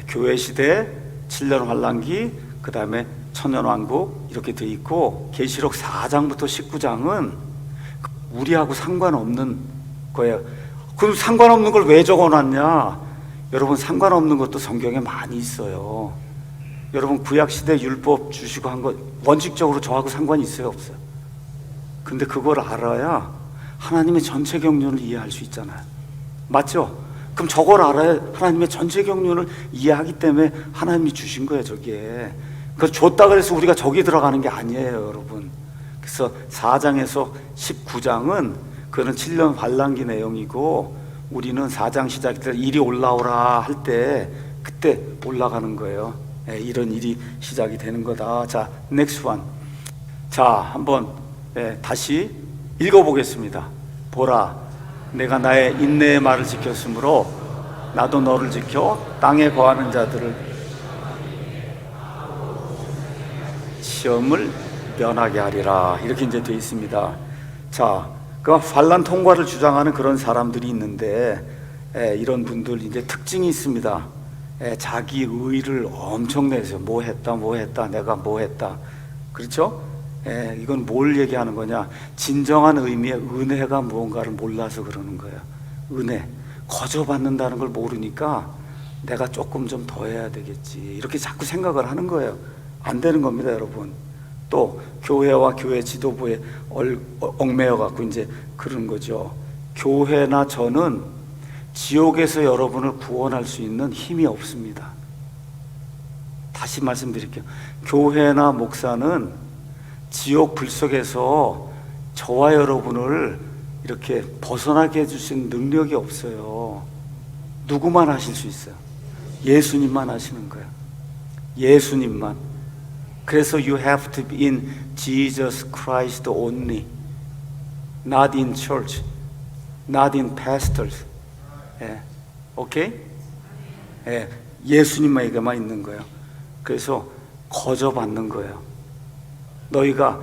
교회 시대, 7년 환란기, 그 다음에 천년왕국 이렇게 돼 있고, 계시록 4장부터 19장은 우리하고 상관없는 거예요. 그럼 상관없는 걸 왜 적어놨냐? 여러분, 상관없는 것도 성경에 많이 있어요. 여러분 구약 시대 율법 주시고 한 거 원칙적으로 저하고 상관이 있어요, 없어요? 근데 그걸 알아야 하나님의 전체 경륜을 이해할 수 있잖아요. 맞죠? 그럼 저걸 알아야 하나님의 전체 경륜을 이해하기 때문에 하나님이 주신 거예요, 저기에. 그래서 줬다 그래서 우리가 저기 들어가는 게 아니에요, 여러분. 그래서 4장에서 19장은 그거는 7년 환란기 내용이고, 우리는 4장 시작 때 일이 올라오라 할 때 그때 올라가는 거예요. 이런 일이 시작이 되는 거다. 자, next one. 자, 한번 다시 읽어보겠습니다. 보라, 내가 나의 인내의 말을 지켰으므로 나도 너를 지켜 땅에 거하는 자들을 시험을 면하게 하리라. 이렇게 이제 되어 있습니다. 자, 그 환란 통과를 주장하는 그런 사람들이 있는데, 이런 분들 이제 특징이 있습니다. 자기 의의를 엄청 내세요. 뭐 했다, 내가 뭐 했다. 그렇죠? 이건 뭘 얘기하는 거냐? 진정한 의미의 은혜가 무언가를 몰라서 그러는 거예요. 은혜, 거저 받는다는 걸 모르니까 내가 조금 좀 더 해야 되겠지, 이렇게 자꾸 생각을 하는 거예요. 안 되는 겁니다, 여러분. 또 교회와 교회 지도부에 얽매여 갖고 이제 그런 거죠. 교회나 저는 지옥에서 여러분을 구원할 수 있는 힘이 없습니다. 다시 말씀드릴게요. 교회나 목사는 지옥 불 속에서 저와 여러분을 이렇게 벗어나게 해주신 능력이 없어요. 누구만 하실 수 있어요? 예수님만 하시는 거예요. 예수님만. 그래서 you have to be in Jesus Christ only, not in church, not in pastors. 오케이? 예수님에게만 있는 거예요. 그래서 거저 받는 거예요. 너희가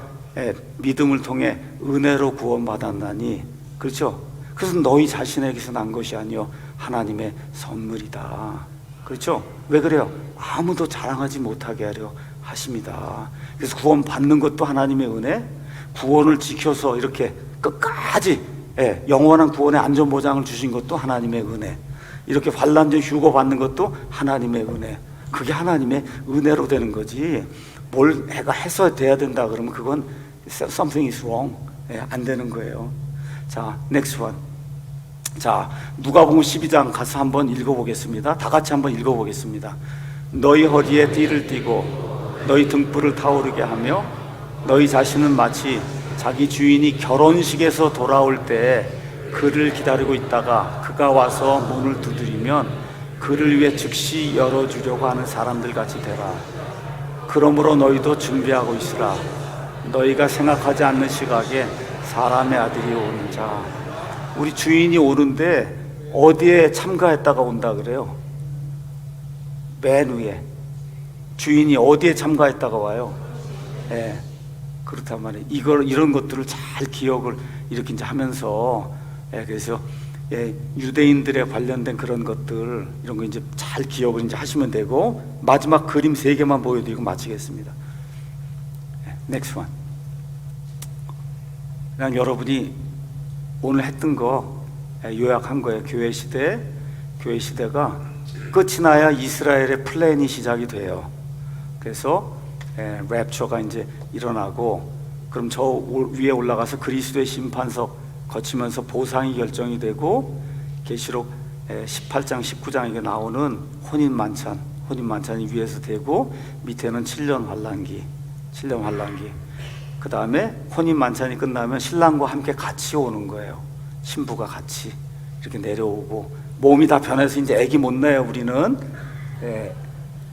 믿음을 통해 은혜로 구원받았나니, 그렇죠? 그래서 너희 자신에게서 난 것이 아니요 하나님의 선물이다. 그렇죠? 왜 그래요? 아무도 자랑하지 못하게 하려 하십니다. 그래서 구원 받는 것도 하나님의 은혜, 구원을 지켜서 이렇게 끝까지 영원한 구원의 안전보장을 주신 것도 하나님의 은혜, 이렇게 환난전 휴거 받는 것도 하나님의 은혜. 그게 하나님의 은혜로 되는 거지, 뭘 내가 해서 돼야 된다 그러면 그건 something is wrong. 안 되는 거예요. 자, next one. 자, 누가복음 12장 가서 한번 읽어보겠습니다. 다 같이 한번 읽어보겠습니다. 너희 허리에 띠를 띠고 너희 등불을 타오르게 하며 너희 자신은 마치 자기 주인이 결혼식에서 돌아올 때 그를 기다리고 있다가 그가 와서 문을 두드리면 그를 위해 즉시 열어주려고 하는 사람들 같이 되라. 그러므로 너희도 준비하고 있으라. 너희가 생각하지 않는 시각에 사람의 아들이 오는 자. 우리 주인이 오는데 어디에 참가했다가 온다 그래요? 맨 위에. 주인이 어디에 참가했다가 와요? 그렇단 말이에요. 이런 것들을 잘 기억을 이렇게 이제 하면서, 그래서 유대인들에 관련된 그런 것들, 이런 거 이제 잘 기억을 이제 하시면 되고, 마지막 그림 3개만 보여드리고 마치겠습니다. next one. 그냥 여러분이 오늘 했던 거 요약한 거예요. 교회 시대가 끝이 나야 이스라엘의 플랜이 시작이 돼요. 그래서 랩처가 이제 일어나고, 그럼 저 위에 올라가서 그리스도의 심판석 거치면서 보상이 결정이 되고, 계시록 18장 19장에 나오는 혼인 만찬이 위에서 되고, 밑에는 7년 환란기. 그 다음에 혼인 만찬이 끝나면 신랑과 함께 같이 오는 거예요. 신부가 같이 이렇게 내려오고, 몸이 다 변해서 이제 애기 못 낳아요. 우리는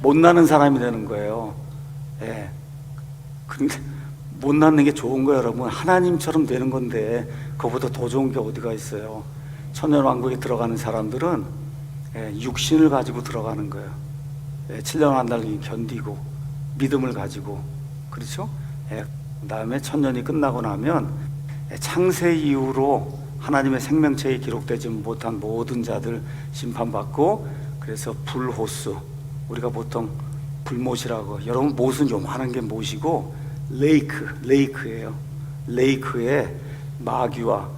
못 낳는 사람이 되는 거예요. 근데 못 낳는 게 좋은 거예요, 여러분. 하나님처럼 되는 건데 그거보다 더 좋은 게 어디가 있어요? 천년왕국에 들어가는 사람들은 육신을 가지고 들어가는 거예요. 7년 환란을 견디고 믿음을 가지고, 그렇죠? 그 다음에 천년이 끝나고 나면 창세 이후로 하나님의 생명체에 기록되지 못한 모든 자들 심판받고, 그래서 불호수, 우리가 보통 불못이라고, 여러분 못은 요만한 게 못이고 레이크예요. 레이크에 마귀와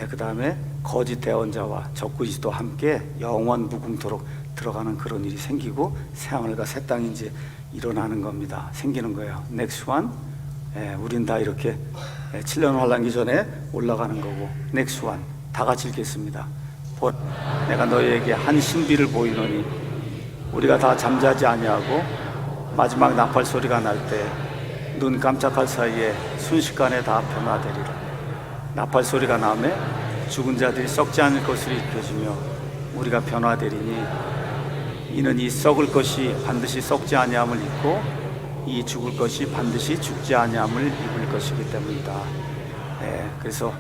그 다음에 거짓 대언자와 적그리스도 함께 영원 무궁토록 들어가는 그런 일이 생기고, 새하늘과 새 땅이 이제 일어나는 겁니다. 생기는 거예요. Next one. 우린 다 이렇게 7년 환란기 전에 올라가는 거고. Next one. 다 같이 읽겠습니다. 내가 너희에게 한 신비를 보이노니 우리가 다 잠자지 아니하고 마지막 나팔 소리가 날 때 눈 깜짝할 사이에 순식간에 다 변화되리라. 나팔 소리가 나매 죽은 자들이 썩지 않을 것을 일깨주며 우리가 변화되리니 이는 이 썩을 것이 반드시 썩지 아니함을 입고 이 죽을 것이 반드시 죽지 아니함을 입을 것이기 때문이다. 그래서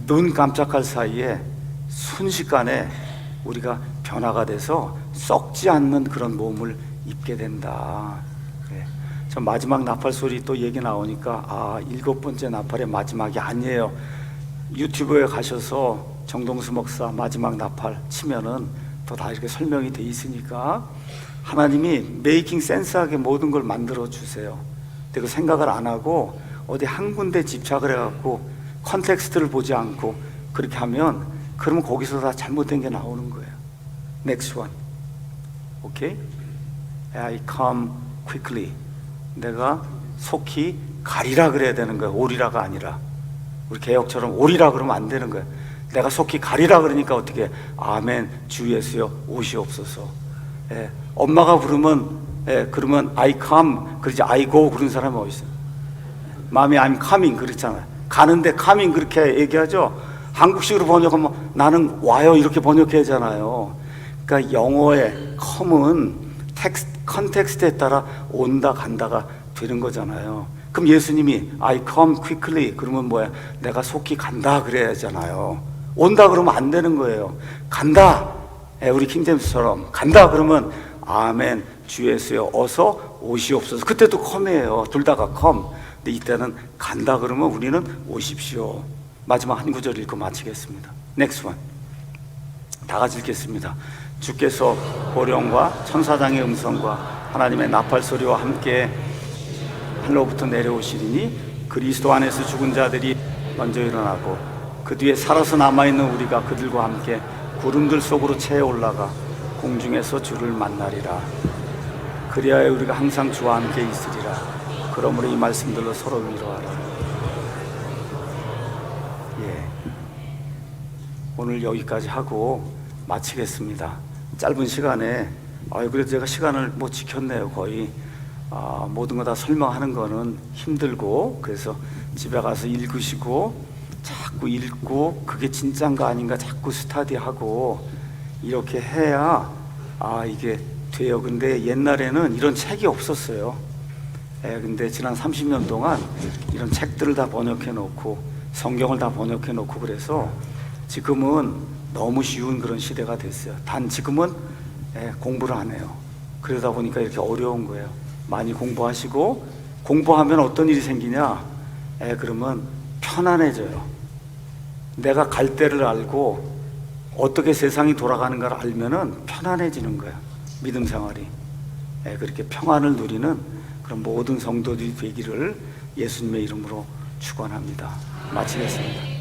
눈 깜짝할 사이에 순식간에 우리가 변화가 돼서 썩지 않는 그런 몸을 입게 된다. 저 마지막 나팔 소리 또 얘기 나오니까 7번째 나팔의 마지막이 아니에요. 유튜브에 가셔서 정동수 목사 마지막 나팔 치면은 또 다 이렇게 설명이 돼 있으니까 하나님이 메이킹 센스하게 모든 걸 만들어 주세요. 근데 그 생각을 안 하고 어디 한 군데 집착을 해갖고 컨텍스트를 보지 않고 그렇게 하면 그러면 거기서 다 잘못된 게 나오는 거예요. Next one. 오케이? I come quickly. 내가 속히 가리라 그래야 되는 거예요. 오리라가 아니라. 우리 개혁처럼 오리라 그러면 안 되는 거예요. 내가 속히 가리라 그러니까 어떻게 아멘 주 예수여 오시옵소서. 엄마가 부르면 그러면 I come 그러지 I go 그런 사람이 어디 있어요? 마음이 I'm coming 그렇잖아요. 가는데 coming 그렇게 얘기하죠. 한국식으로 번역하면 나는 와요 이렇게 번역하잖아요. 그러니까 영어의 come은 컨텍스트에 따라 온다 간다가 되는 거잖아요. 그럼 예수님이 I come quickly 그러면 뭐야? 내가 속히 간다 그래야 하잖아요. 온다 그러면 안 되는 거예요. 간다. 우리 킹제임스처럼 간다 그러면 아멘 주 예수여 어서 오시옵소서. 그때도 come이에요. 둘 다가 come. 근데 이때는 간다 그러면 우리는 오십시오. 마지막 한 구절 읽고 마치겠습니다. Next one. 다 같이 읽겠습니다. 주께서 보령과 천사장의 음성과 하나님의 나팔 소리와 함께 하늘로부터 내려오시리니 그리스도 안에서 죽은 자들이 먼저 일어나고 그 뒤에 살아서 남아있는 우리가 그들과 함께 구름들 속으로 채 올라가 공중에서 주를 만나리라. 그리하여 우리가 항상 주와 함께 있으리라. 그러므로 이 말씀들로 서로 위로하라. 오늘 여기까지 하고 마치겠습니다. 짧은 시간에 그래도 제가 시간을 지켰네요. 거의 모든 거 다 설명하는 거는 힘들고 그래서 집에 가서 읽으시고 자꾸 읽고 그게 진짜인가 아닌가 자꾸 스터디하고 이렇게 해야 이게 돼요. 근데 옛날에는 이런 책이 없었어요. 근데 지난 30년 동안 이런 책들을 다 번역해 놓고 성경을 다 번역해 놓고 그래서 지금은 너무 쉬운 그런 시대가 됐어요. 단 지금은 공부를 안 해요. 그러다 보니까 이렇게 어려운 거예요. 많이 공부하시고 공부하면 어떤 일이 생기냐? 그러면 편안해져요. 내가 갈 때를 알고 어떻게 세상이 돌아가는가를 알면은 편안해지는 거예요. 믿음 생활이. 그렇게 평안을 누리는 그런 모든 성도들이 되기를 예수님의 이름으로 축원합니다. 마치겠습니다.